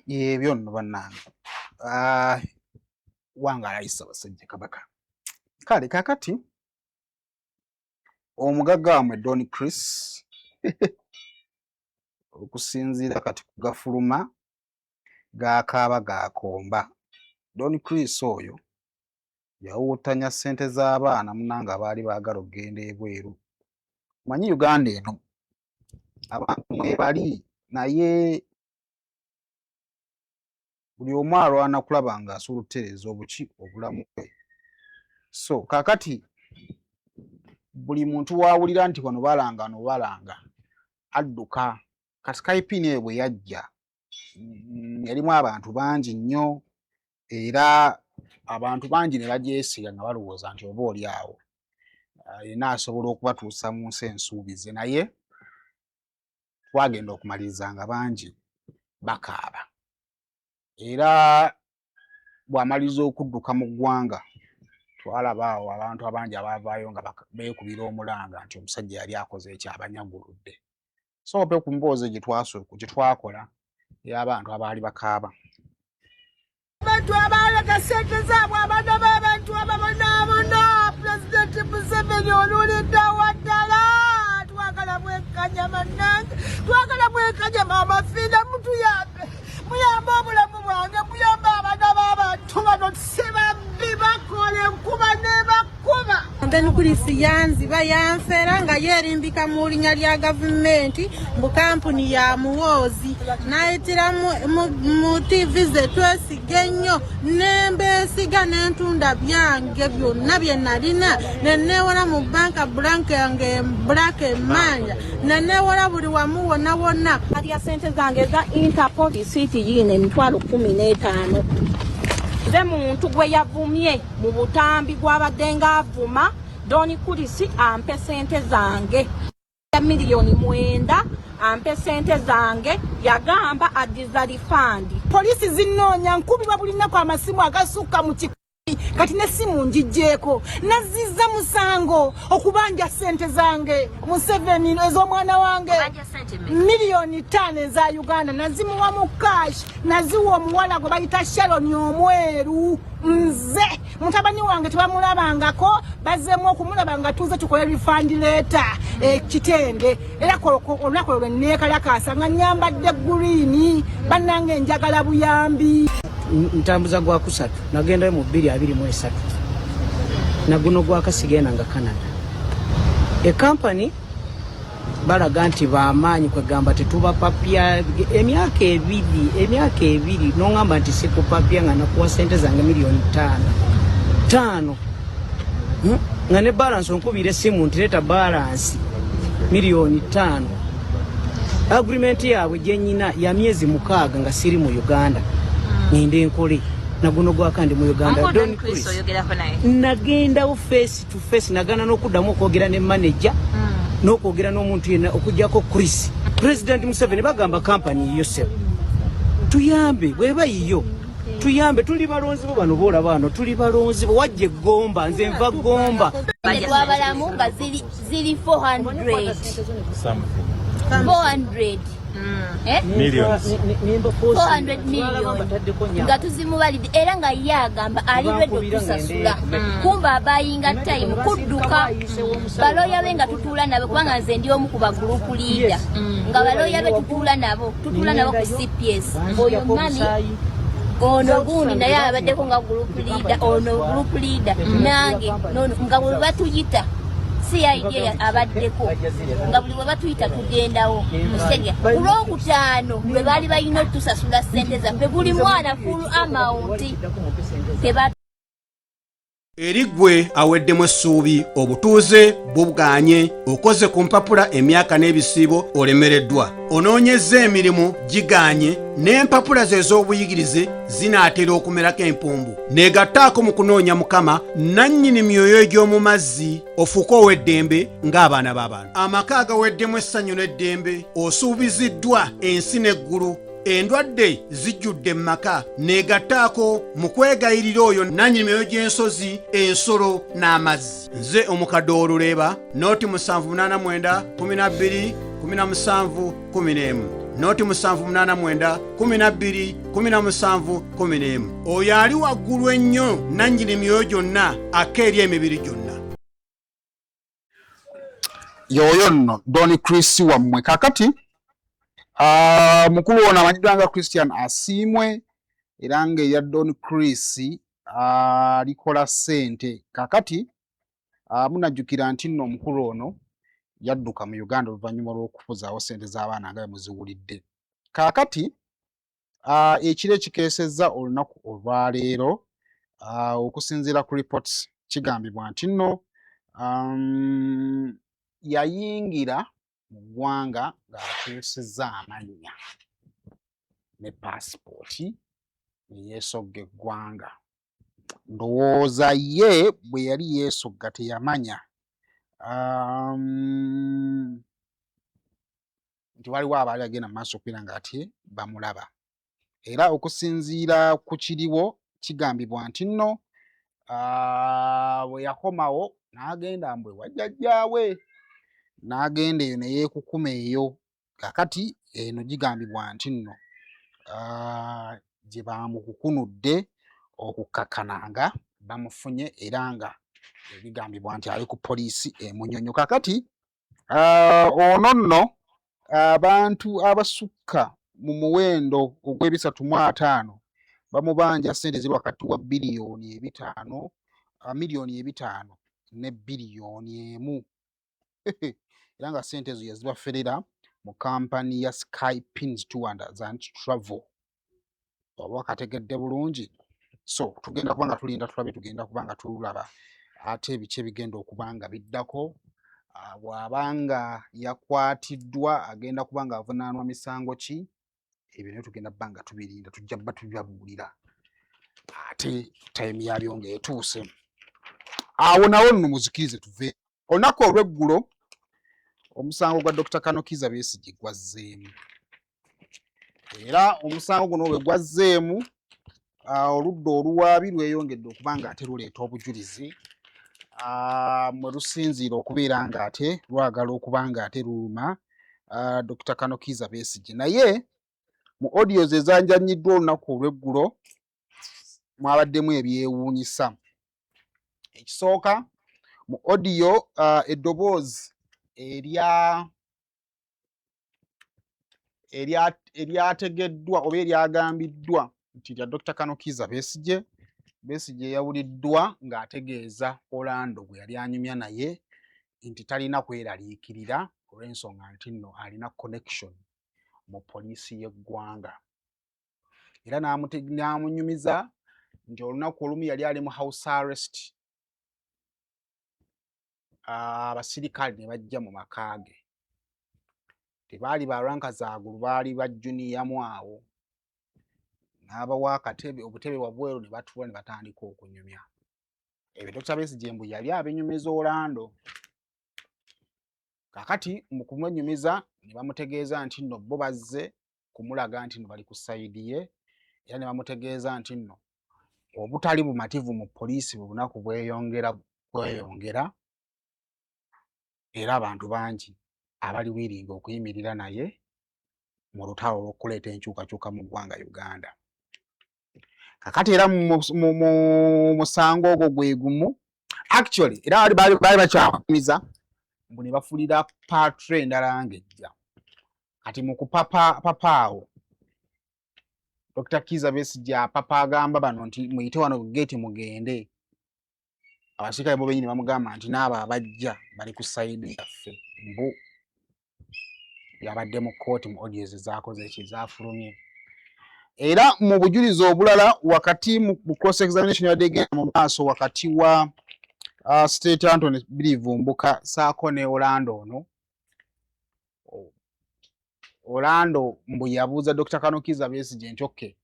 ebyo nno bannange wangaala Ssaabasajja Kabaka. Kale kakati omugagga wamwe Don Chris okusinziira kati kugafuluma gaakaaba gaakomba. Don Chris oyo yawuutanya ssente z'abaana munnanga baali baagala okugenda ebweru. Manyi Uganda eno abantu mwebali naye buli omu alwana kulaba nga asulutereeza obuki obulamu bwe. So kakati buli muntu wawulira nti wano balanga adduka. Kati Skype eyo bwe yajja yalimu abantu bangi nnyo era abantu bangi ne bagyesiga nga balowooza nti oba oli awo yenna asobola okubatuusa mu nsi ensuubize, naye twagenda okumaliriza nga bangi bakaaba. Era bw'amaliriza okudduka mu ggwanga twalaba awo abantu abangi abaavaayo nga beekubira omulanga nti omusajja yali akoze ekyabanyaguludde. So pe ku mboozi gye twakola y'abantu abaali bakaaba. Abantu abaleka ssente zaabwe abaana b'abantu ababonaabona Pulezidenti Museveni olulidde waddala. Twagala bwenkanya bannange, twagala bwenkanya maama Fiina, mutuyambe, muyambe obulamu bwange, muyambe abaana b'abantu bano sebabbi bakola enkuba n'ebakuba. Bamukutte yanziba yanfera nga yeerimbika mu linnya lya gavumenti mu kampuni ya muwoozi n'ayitira mu TV ze twesige nnyo nembeesiga n'entunda byange byonna bye nalina neneewola mu banka bulanka yange Black Manja neneewola buli wamu wonna wonna. Alya ssente zange eza Interpol risiiti yiine emitwalo 15. Nze muntu gwe yavumye mu butambi gw'abadde ng'avuma Doni Kulisi ampe ssente zange ya miliyoni 9 ampe ssente zange yagamba addiza rifandi. Polisi zinnoonya nkubibwa buli nnaku amasimu agasukka mu kati n'essimu ngijjeeko nazizza musango okubanja ssente zange Museveni ez'omwana wange miliyoni 5 eza Uganda nazimuwa mu cash naziwa omuwala gwe bayita Sharon omweru. Nze mutabani wange tebamulabangako bazzeemu okumulaba nga tuze tukole refund leeta kitende era olunaku olwo neekalakaasa nga nyambadde green bannange njagala buyambi. Ntambuza gwa kusatu nagendayo mu 2023 na guno gwa kasigenda nga Canada. Company balaga nti bamaanyi kwegamba tetuba papya emyaka ebiri nongamba nti sikupapya nga nakuwa ssente zange miliyoni 5 nga ne balance onkubira essimu nti leeta balance miliyoni 5. Agreement yaabwe gye nnyina ya myezi 6 nga siri mu Uganda. Ninde nkole na guno gwakandi mu Uganda. Don Chris nagendawo face to face nagana n'okuddamu okwogera ne manager n'okwogera n'omuntu yenna okujjako Chris. President Museveni bagamba company yose tuyambe bweba yiyo tuyambe tuli balonzi bo bano bola bano tuli balonzi bo wajje Gomba nze nva Gomba twabalamu nga ziri 400 millions 400 million nga tuzimubalidde era nga ye agamba ali lwedde okusasula kumba abayinga time kudduka baloya be nga tutuula nabo kubanga nze ndi omu ku ba group leader nga baloya be tutuula nabo ku CPS oyo mami ono gundi naye abaddeko nga group leader nange nga bwe batuyita idea abaddeko nga buli bwe batuyita tugendawo musege kulwokutaano bwe baali balina otusasula ssente zaffe buli mwana full amount eri gwe aweddemu essuubi obutuuze bubuganye okoze ku mpapula emyaka n'ebisiibo olemereddwa onoonyezza emirimu giganye n'empapula ze ez'obuyigirize zinaatera okumerako empumbu neegattaako mu kunoonya mukama nannyini myoyo egy'omu mazzi ofuuke ow'eddembe ng'abaana b'abantu amaka agaweddemu essanyu n'eddembe osuubiziddwa ensi n'eggulu endwadde zijjudde mmaka neegattaako mu kwegayirira oyo nannyini myoyo gy'ensozi ensolo n'amazzi nze omukadde oluleeba nooti 789 12 17 11 nooti 789 12 17 11 oyo ali waggulu ennyo nannyini myoyo gyonna akeeri emibiri gyonna yoyo nno Don Chris wammwe kakati mukulu ono amanyiddwa nga Christian Asiimwe era nga eya Don Chris likola ssente kakati munajjukira nti nno omukulu ono yadduka mu Uganda oluvannyuma lw'okufuzaawo ssente z'abaana nga muziwulidde kakati Ekiro ekikeesezza olunaku olwaleero okusinziira ku reports kigambibwa nti nno yayingira mu ggwanga ng'ateesezza amannya ne paasipooti ne yeesogga eggwanga. Ndowooza ye bwe yali yeesogga teyamanya nti waliwo abaali agenda mu maaso okubeera ng'ate bamulaba. Era okusinziira ku kiriwo kigambibwa nti nno bwe yakomawo n'agenda mbwe wa jjajjaawe, n'agenda eyo ne yeekukuma eyo. Kaakati eno gigambibwa nti nno gye baamukukunudde okukakkana nga bamufunye era nga bigambibwa nti ali ku poliisi e Munyonyo. Kaakati ono nno abantu abasukka mu muwendo ogw'350 bamubanja ssente ziri wakati wa miliyoni 5 ne biliyoni 1 era nga ssente ezo yazibaferera mu kampani ya Sky Pins Tours and Travel. Oba kategedde bulungi. So tugenda kubanga tulinda tulabe, tugenda kubanga tulaba ate ebice bigenda okubanga biddako. Bw'abanga yakwatiddwa agenda kubanga avunaanwa misango ki, ebyo naye tugenda bbanga tubirinda, tujja bba tubibabuulira ate time yabyo ng'etuuse. Awo nawo nno muzikirize tuve. Olunaku olw'eggulo omusango gwa Dr. Kanokiza Besigye gwazzeemu, era omusango guno bwe gwazzeemu oludda oluwaabi lweyongedde okuba ng'ate luleeta obujulizi mwe lusinziira okubeera ng'ate lwagala okuba ng'ate luluma Dr. Kanokiza Besigye. Naye mu audios ezanjanyiddwa olunaku olw'eggulo mwabaddemu ebyewuunyisa. Ekisooka mu audio eddoboozi eryategeddwa oba eryagambiddwa nti lya Dr. Kanokiza Besigye. Besigye yawuliddwa ng'ategeeza Orlando bwe yali anyumya naye nti talina kweraliikirira olw'ensonga nti nno alina connection mu poliisi y'eggwanga. Era n'amunyumiza nti olunaku olumu yali ali mu house arrest, abasirikale ne bajja mu maka ge. Tebaali ba rankazaagulu, baali bajjuniyamu awo. N'abawa akatebe, obutebe wabweru ne batuula ne batandika okunyumya. Ebyo Dr. Besigye mbu yali abinyumiza Orlando. Kaakati mu kumwenyumiza ne bamutegeeza nti nno bo bazze kumulaga nti nno bali ku sayidi ye, era ne bamutegeeza nti nno obutali bumativu mu poliisi bu bunaku bweyongera era abantu bangi abali wiringa okuyimirira naye mu lutalo olw'okuleeta enkyukakyuka mu ggwanga Uganda. Kakati era mu musango ogwo gwe gumu actually era baali bakyakumiza mbu ne bafulira patre endala ng'ejja. Kati mu kupapaawo Dr. Kiza Besigye apapa agamba bano nti muyite wano ku gate mugende. Abasirikale bo bennyini bamugamba nti n'abo abajja bali ku sayidi yaffe. Mbu yabadde mu kkooti mu audios zaakoze ekizaafulumye. Era mu bujulizi obulala wakati mu cross examination yadde egenda mu maaso wakati wa State Anthony Bilivumbuka saako ne Orlando ono. Orlando mbu yabuuza Dr. Kanokiza Besigye nti okay,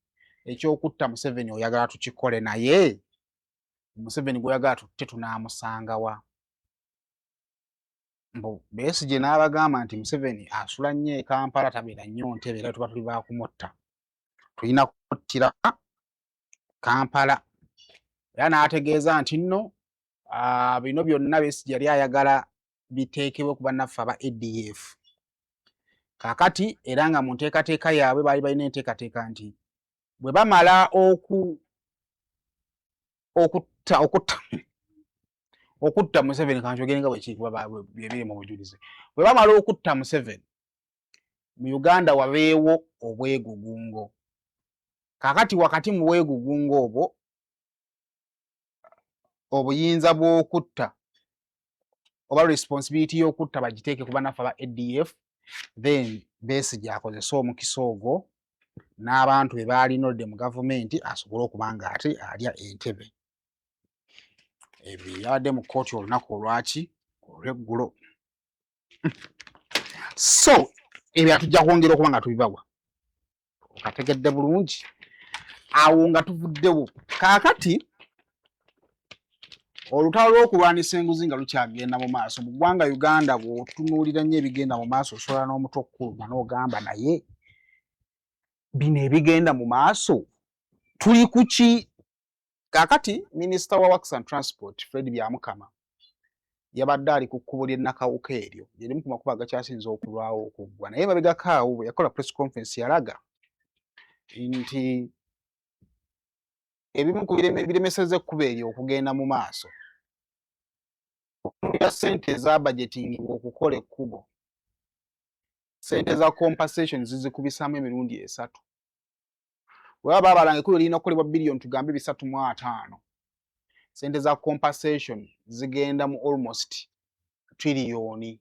ekyokutta Museveni oyagala tukikole naye Museveni gw'oyagala tutte tunaamusanga wa? Mbu Besigye n'abagamba nti Museveni asula nnyo e Kampala, tabeera nnyo Ntebe, era tuba tuli baakumutta. Tulina kumuttira Kampala. Era n'ategeeza nti nno bino byonna Besigye yali ayagala biteekebwe ku bannaffe aba ADF. Kaakati era nga mu nteekateeka yaabwe baali balina enteekateeka nti bwe bamala okutta Museveni, kankyogere nga bwe kiri kuba bye mu bujulizi, bwe bamala okutta Museveni mu Uganda wabeewo obwegugungo. Kaakati wakati mu bwegugungo obwo obuyinza bw'okutta oba responsibility y'okutta bagiteeke ku bannaffe aba ADF. Then Besigye akozesa omukisa ogwo n'abantu be baalinodde mu gavumenti asobole okubanga ate alya entebe. Ebyo yabadde mu kkooti olunaku olwaki olw'eggulo. So ebyo tujja kwongera okuba nga tubibawa okategedde bulungi awo nga tuvuddewo. Kaakati olutalo lw'okulwanisa enguzi nga lukyagenda mu maaso mu ggwanga Uganda. Bw'otunuulira nnyo ebigenda mu maaso osobola n'omutwe okukuluma n'ogamba naye bino ebigenda mu maaso tuli ku ki? Kaakati Minisita wa Works and Transport Fred Byamukama yabadde ali ku kkubo ly'e Nakawuka eryo lyerimu ku makubo agakyasinza okulwawo okuggwa, naye mabegako awo bwe yakola press conference yalaga nti ebimu ku biremeseza ekkubo eryo okugenda mu maaso ya ssente eza budgetingibwa okukola ekkubo, ssente za compensation zizikubisaamu emirundi 3. Bwe baba balanga ekkubo lirina okukolebwa billion tugambe 3.5, ssente za compensation zigenda mu almost trillion.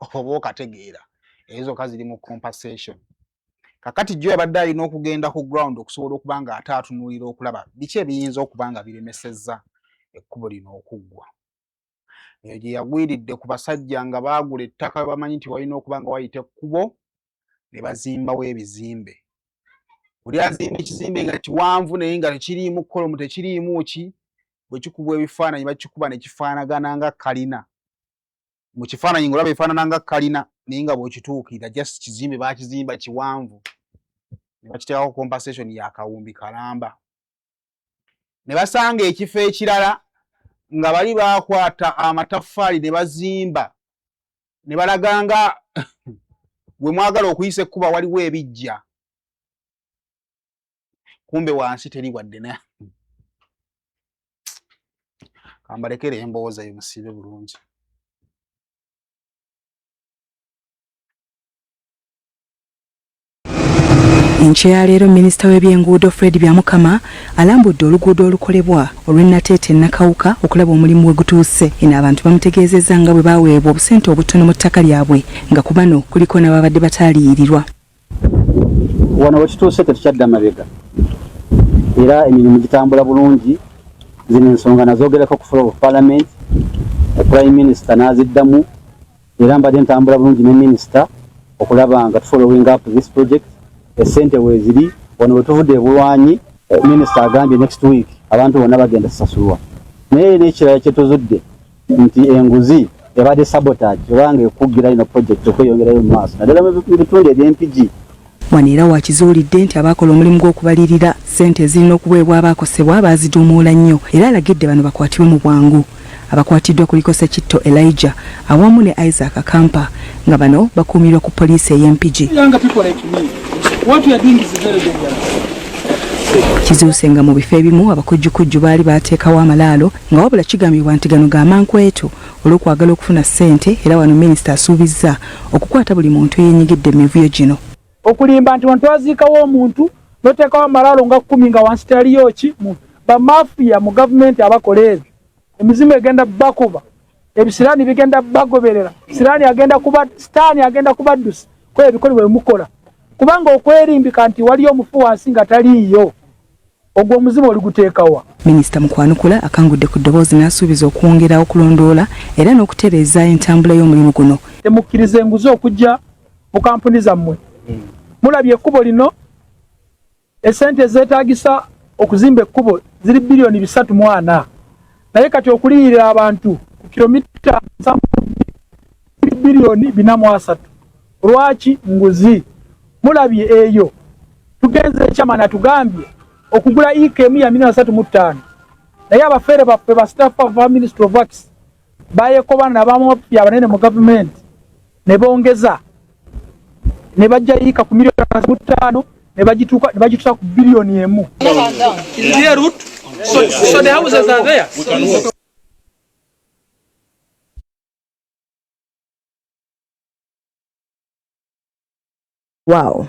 Oba okategeera ezo ziri mu compensation. Kakati jjo yabadde alina okugenda ku ground okusobola okuba nga ate atunuulira okulaba biki ebiyinza okuba nga biremesezza ekkubo lino okuggwa. Eyo gye yagwiridde ku basajja nga baagula ettaka bamanyi nti walina okuba nga wayita ekkubo ne bazimbawo ebizimbe. Buli azimba ekizimbe nga kiwanvu naye nga tekiriimu kolomu tekiriimu ki, bwe kikubwa ebifaananyi bakikuba ne kifaanagana nga kalina. Mu kifaananyi ng'olaba efaanana nga kalina naye nga bw'okituukirira just kizimbe baakizimba kiwanvu. Ne bakiteekako compensation ya kawumbi kalamba. Ne basanga ekifo ekirala nga bali baakwata amataffaali ne bazimba ne balaga nga bwe mwagala okuyisa ekkuba waliwo ebijja. Kumbe wansi teri wadde na kambalekere embooza yo musiibe bulungi. Enkya ya leero Minisita w'ebyenguudo Fred Byamukama alambudde oluguudo olukolebwa olw'Nateete Nakawuka okulaba omulimu we gutuuse. Eno abantu bamutegeezezza nga bwe baaweebwa obusente obutono mu ttaka lyabwe nga ku bano kuliko n'ababadde bataaliyirirwa. Wano wekituuse tetukyadda mabega era emirimu gitambula bulungi. Zino ensonga nazoogerako ku floor of parliament, Prime Minister n'aziddamu era mbadde ntambula bulungi ne Minister okulaba nga tufollowing up this project. Esente weeziri wano wetuvudde ebulwanyi. Minister agambye next week abantu bonna bagenda kusasulwa, naye n'ekirala kyetuzudde nti enguzi ebadde sabotage obanga ekuggira ino project okweyongerayo mu maaso naddala mu bitundu eby'empigi. Wano era wakizuulidde nti abaakola omulimu gw'okubalirira ssente ezirina okuweebwa abaakosebwa baaziduumuula nnyo era alagidde bano bakwatibwe mu bwangu. Abakwatiddwa kuliko Ssekitto Elijah awamu ne Isaac Kampa nga bano bakuumirwa ku poliisi ey'empigi. Kizuuse nga mu bifo ebimu abakujjukujju baali baateekawo amalaalo nga wabula kigambibwa nti gano ga mankwetu olw'okwagala okufuna ssente era wano Minisita asuubizza okukwata buli muntu yeenyigidde mu mivuyo gino. Okulimba nti wantwaziikawo omuntu noteekawo amalaalo nga 10 nga wansi taliyo ki bamafiya mu gavumenti abakola ebyo. Emizimu egenda bakuba, ebisiraani bigenda bagoberera, sitaani agenda kubaddusa kwe ebikolebwa ebimukola. Kubanga okwerimbika nti waliyo omufu wansi nga taliiyo, ogwo omuzimu oliguteekawa. Minisita Mukwanukula akangudde ku ddoboozi n'asuubiza okwongera okulondoola era n'okutereeza entambula y'omulimu guno. Temukkiriza enguzi okujja mu kampuni zammwe. Mulabye ekkubo lino essente ezeetaagisa okuzimba ekkubo ziri bilioni 3.4, naye kati okuliyirira abantu ku kilomita bilioni 4.3. Lwaki? Nguzi. Mulabye eyo tugenze ekyamana tugambye okugula ikemu ya 3.5, naye abafeere baffe ba staff of Ministry of Works bayekobana n'abamu abanene mu gavumenti ne bongeza ne bajja yika ku milioni 5 ne bagituuka ku bilioni 1. So the houses are there. Wow.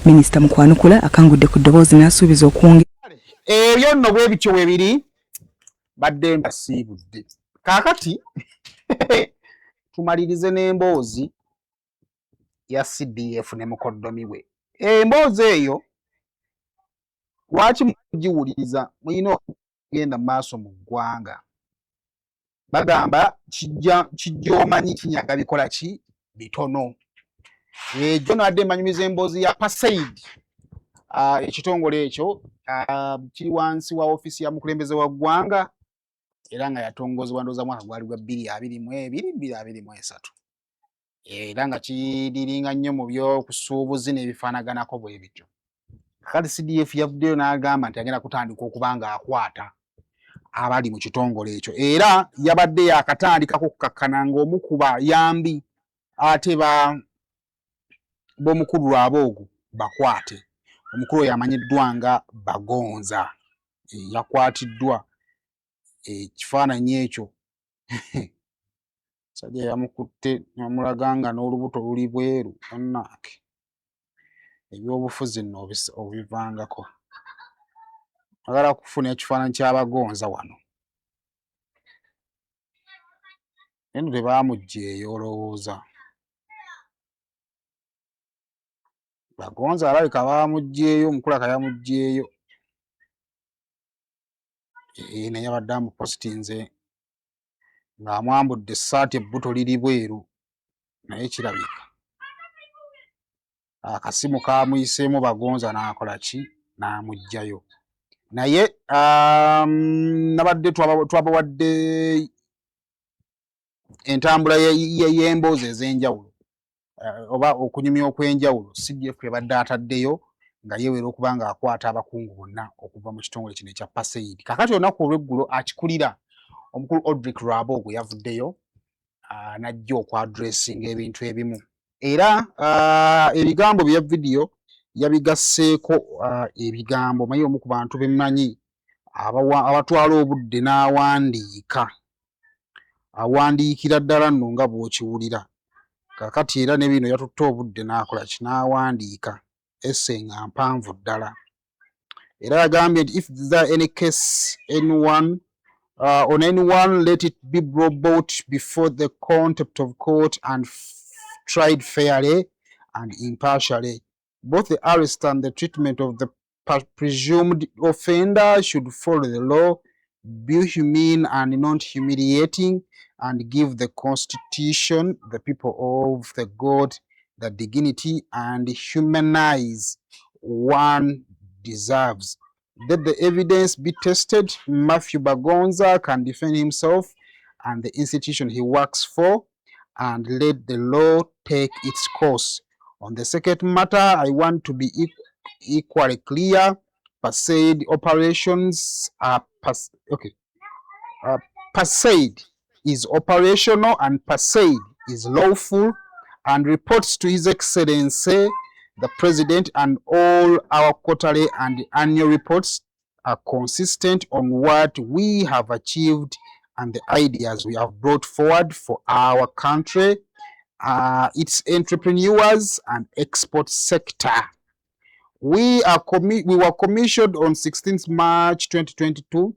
Minisita Mukwanukula akangudde ku ddoboozi n'asuubiza okwongera. Ebyo nno bwe bityo bwe biri badde mbasiibudde. Kaakati tumalirize n'emboozi ya CDF ne mukoddomi we. Emboozi eyo lwaki mugiwuliriza mulina okugenda mu maaso mu ggwanga. Bagamba kijja omanyi kinyaga bikola ki bitono. Egyo nadde emanyumiza emboozi ya Pasaid. Ekitongole ekyo kiri wansi wa ofiisi ya mukulembeze wa ggwanga era nga yatongozebwa ndowooza mwaka gwali gwa 2022-2023. Era nga kiriringa nnyo mu by'okusuubuzi n'ebifaanaganako bwe bityo. Kati CDF yavuddeyo n'agamba nti agenda kutandika okuba ng'akwata abali mu kitongole ekyo era yabadde yakatandikako okukakkana ng'omu ku bayambi ate b'omukulu Lwaboogu bakwate. Omukulu oyo amanyiddwa nga Bagonza yakwatiddwa. Ekifaananyi ekyo sajja yamukutte namulaga nga n'olubuto luli bweru onnange. Ebyobufuzi nno obivangako. Agala kufuna ekifaananyi ky'Abagonza wano. Eno tebaamugjeeyo olowooza. Bagonza alabika baamugjeeyo, omukulaka yamugjeeyo. Naye abadde amupositinze ng'amwambudde essaati ebbuto liri bweru naye kirabika akasimu kaamuyiseemu Bagonza n'akola ki n'amuggyayo. Naye nabadde twabawadde entambula y'emboozi ez'enjawulo oba okunyumya okw'enjawulo CDF ebadde ataddeyo nga yeewera okuba ng'akwata abakungu bonna okuva mu kitongole kino ekya Pasaid. Kakati olunaku olw'eggulo akikulira omukulu Odrick Lwaboogu yavuddeyo n'ajja okwadressinga ebintu ebimu. Era ebigambo bya vidiyo yabigasseeko ebigambo maye omu ku bantu bemmanyi abatwala obudde n'awandiika. Awandiikira ddala nno nga bw'okiwulira. Kakati era ne bino yatutte obudde n'akola ki n'awandiika esse nga mpanvu ddala. Era yagambye nti if there any case on anyone, let it be brought before the contempt of court and tried fairly and impartially. Both the arrest and the treatment of the presumed offender should follow the law, be humane and not humiliating, and give the Constitution, the people of the God, the dignity and humanize one deserves. Let the evidence be tested. Matthew Bagonza can defend himself and the institution he works for, and let the law take its course. On the second matter, I want to be equally clear. Pasaid operations are Pasaid is operational and Pasaid is lawful and reports to His Excellency the President, and all our quarterly and annual reports are consistent on what we have achieved and the ideas we have brought forward for our country, its entrepreneurs and export sector. We were commissioned on 16th March 2022.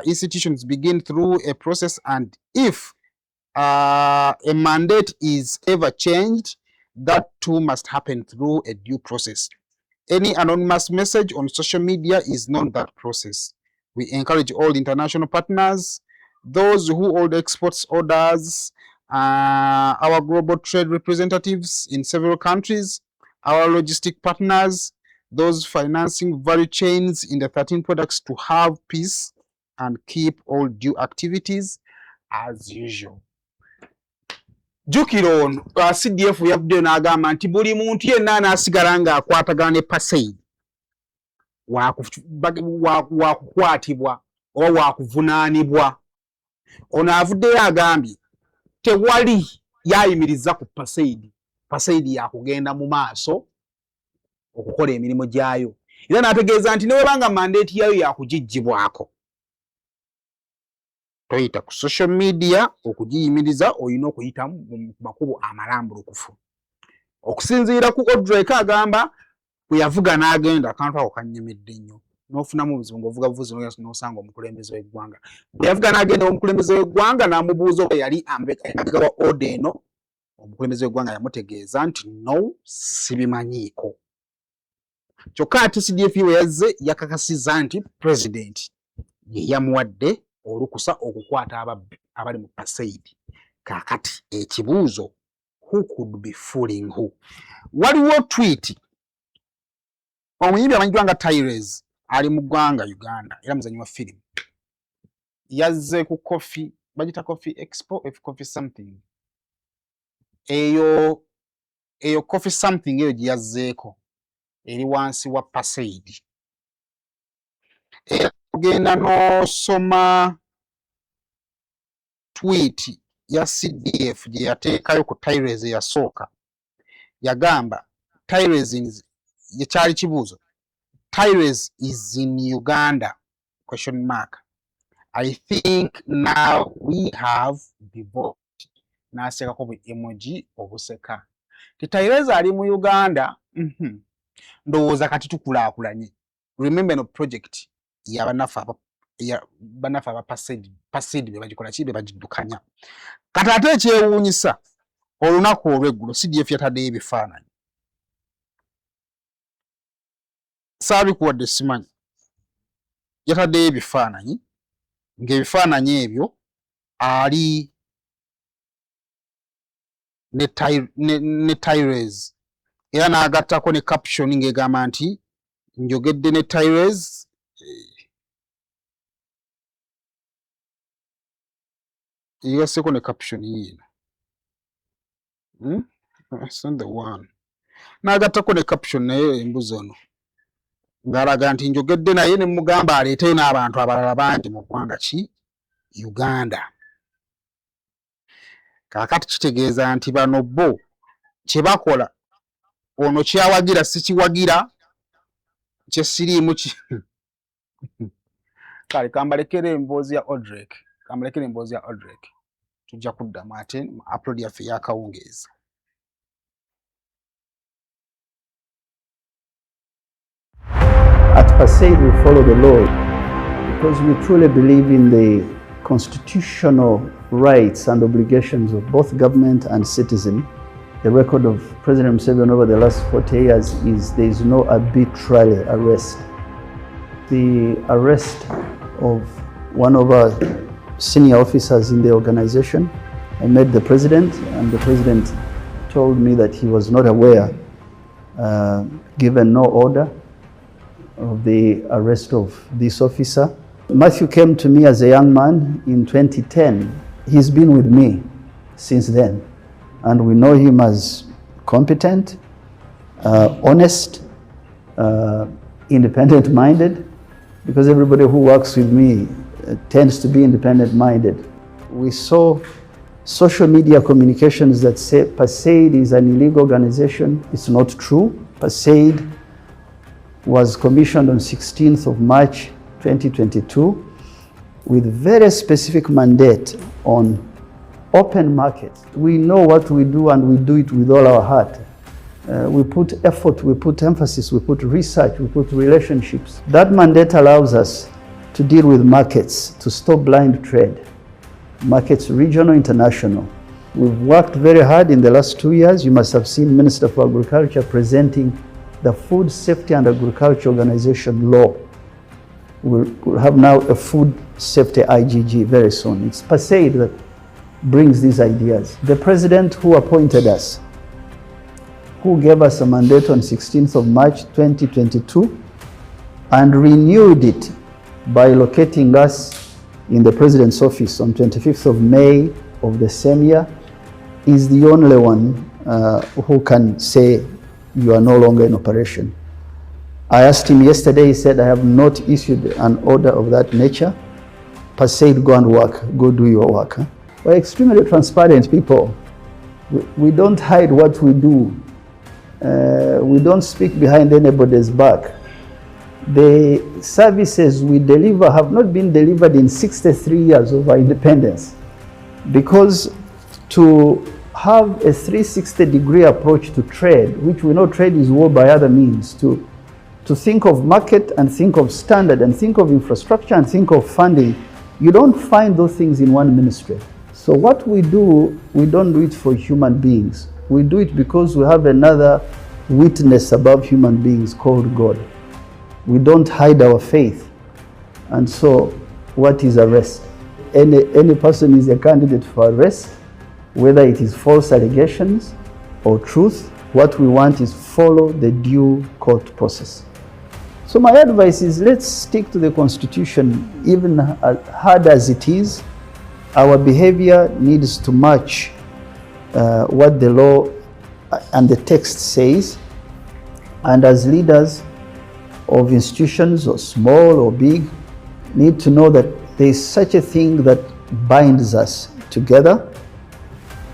Institutions begin through a process, and if a mandate is ever changed, that too must happen through a due process. Any anonymous message on social media is not that process. We encourage all international partners, those who hold exports orders, our global trade representatives in several countries, our logistic partners, those financing value chains in the 13 products to have peace and keep all due activities as usual. Jukira ono CDF yavuddeyo n'agamba nti buli muntu yenna anaasigala ng'akwatagana ne Pasaid waakukwatibwa oba waakuvunaanibwa. Ono avuddeyo agambye tewali yayimiriza ku Pasaid. Pasaid yakugenda mu maaso okukola emirimu gyayo. Era n'ategeeza nti newebanga mandeeti yayo yakugijjibwako, toyita ku social media okugiyimiriza, olina okuyita mu makubo amalambulukufu. Okusinziira ku Odrick agamba bwe yavuga n'agenda akantu ako kannyumidde nnyo. n'ofunamu obuzibu ng'ovuga buvuzi n'osanga omukulembeze w'eggwanga. Bwe yavuga n'agenda omukulembeze w'eggwanga n'amubuuza oba yali agawa oda eno, omukulembeze w'eggwanga yamutegeeza nti no, sibimanyiiko. Kyokka ate CDF we yazze yakakasizza nti pulezidenti ye yamuwadde olukusa okukwata abali mu Paseidi. Kaakati ekibuuzo, who could be fooling who? Waliwo tweet omuyimbi amanyiddwa nga Tyrese ali mu ggwanga Uganda era muzanyi wa firimu yazze ku coffee, bagita coffee expo, coffee something, eyo coffee something eyo gye yazzeeko eri wansi wa Paseidi. Era ogenda n'osoma tweet ya CDF gye yateekayo ku Tyrese eyasooka, yagamba Tyrese yekyali kibuuzo, Tyrese is in Uganda ? I think now we have the vote. N'asekako bu emoji obuseka. Tyrese ali mu Uganda, ndowooza kati tukulaakulanye. Remember no project ya banafa aba Paseidi be bagikola ki be bagiddukanya. Kati ate ekyewuunyisa olunaku olw'eggulo CDF yataddeyo ebifaananyi. Saabikuwadde simanyi. Yataddeyo ebifaananyi, ng'ebifaananyi ebyo ali ne Tyrese era n'agattako ne caption ng'egamba nti njogedde ne Tyrese yegaseko ne caption yiino. That's not the one. N'agattako ne caption naye embuzi ono ng'alaga nti njogedde naye ne mugamba aleeteyo n'abantu abalala bangi mu ggwanga ki Uganda. Kaakati kitegeeza nti bano bo kye bakola ono kyawagira si kiwagira kye siriimu ki. Kale kambalekera emboozi ya Odrek, tujja kuddamu ate mu upload yaffe y'akawungeezi. At Paseid, we follow the law because we truly believe in the constitutional rights and obligations of both government and citizen. The record of President Museveni over the last 40 years is there is no arbitrary arrest. The arrest of one of our senior officers in the organization, I met the president and the president told me that he was not aware, given no order, of the arrest of this officer. Matthew came to me as a young man in 2010. He's been with me since then, and we know him as competent, honest, independent-minded, because everybody who works with me tends to be independent-minded. We saw social media communications that say Paseid is an illegal organization. It's not true. Paseid was commissioned on 16th of March 2022 with very specific mandate on open markets. We know what we do and we do it with all our heart. We put effort, we put emphasis, we put research, we put relationships. That mandate allows us to deal with markets, to stop blind trade. Markets regional, international. We've worked very hard in the last 2 years. You must have seen Minister for Agriculture presenting the Food Safety and Agriculture Organization law. We'll have now a Food Safety IGG very soon. It's Paseid that brings these ideas. The president who appointed us, who gave us a mandate on 16th of March 2022 and renewed it by locating us in the president's office on 25th of May of the same year, is the only one who can say you are no longer in operation. I asked him yesterday, he said, I have not issued an order of that nature. Paseid, go and work, go do your work. We're extremely transparent people. We don't hide what we do. We don't speak behind anybody's back. The services we deliver have not been delivered in 63 years of our independence, because to have a 360-degree approach to trade, which we know trade is war by other means, to to think of market and think of standard and think of infrastructure and think of funding. You don't find those things in one ministry. So what we do, we don't do it for human beings. We do it because we have another witness above human beings called God. We don't hide our faith. And so what is arrest? Any person is a candidate for arrest, whether it is false allegations or truth. What we want is follow the due court process. So my advice is, let's stick to the Constitution, even as hard as it is. Our behavior needs to match what the law and the text says. And as leaders of institutions, or small or big, need to know that there is such a thing that binds us together,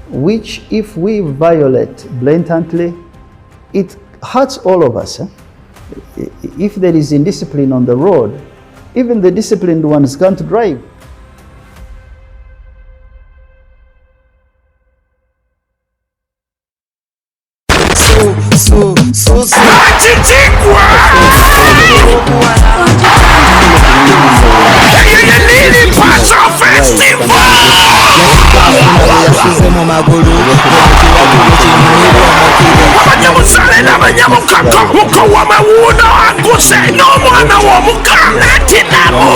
which if we violate blatantly, it hurts all of us. If there is indiscipline on the road, even the disciplined ones can't drive. Abanyamusale n'abanyamukaka muko w'amawuno aguse n'omwana w'omukama etinamo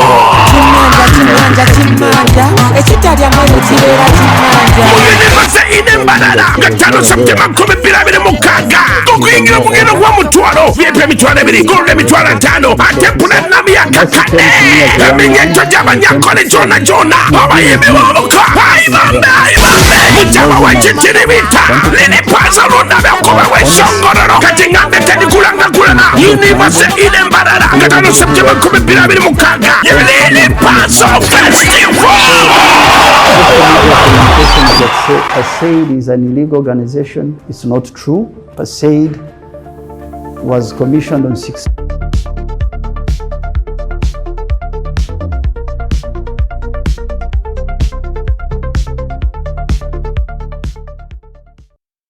kimanja ekitalya mwana kibeera kimanja muyinibase inembalala gatano septemba 2026 okuyingira omugendo gw'omutwalo vyepe emitwalo 2 golula emitwalo 5 ate mpuna namyaka 4 eminyeto gy'abanyankole gyona abayimbi b'omuka ayibambe mutaba w'ekitiribita linipaza lundabe okuba w'eshongororo kati ngambe tedikulangagulana yinibase inembalala gatano septemba 2026 yelinipazo festival. PASAID is an illegal organization. It's not true. PASAID was commissioned on 6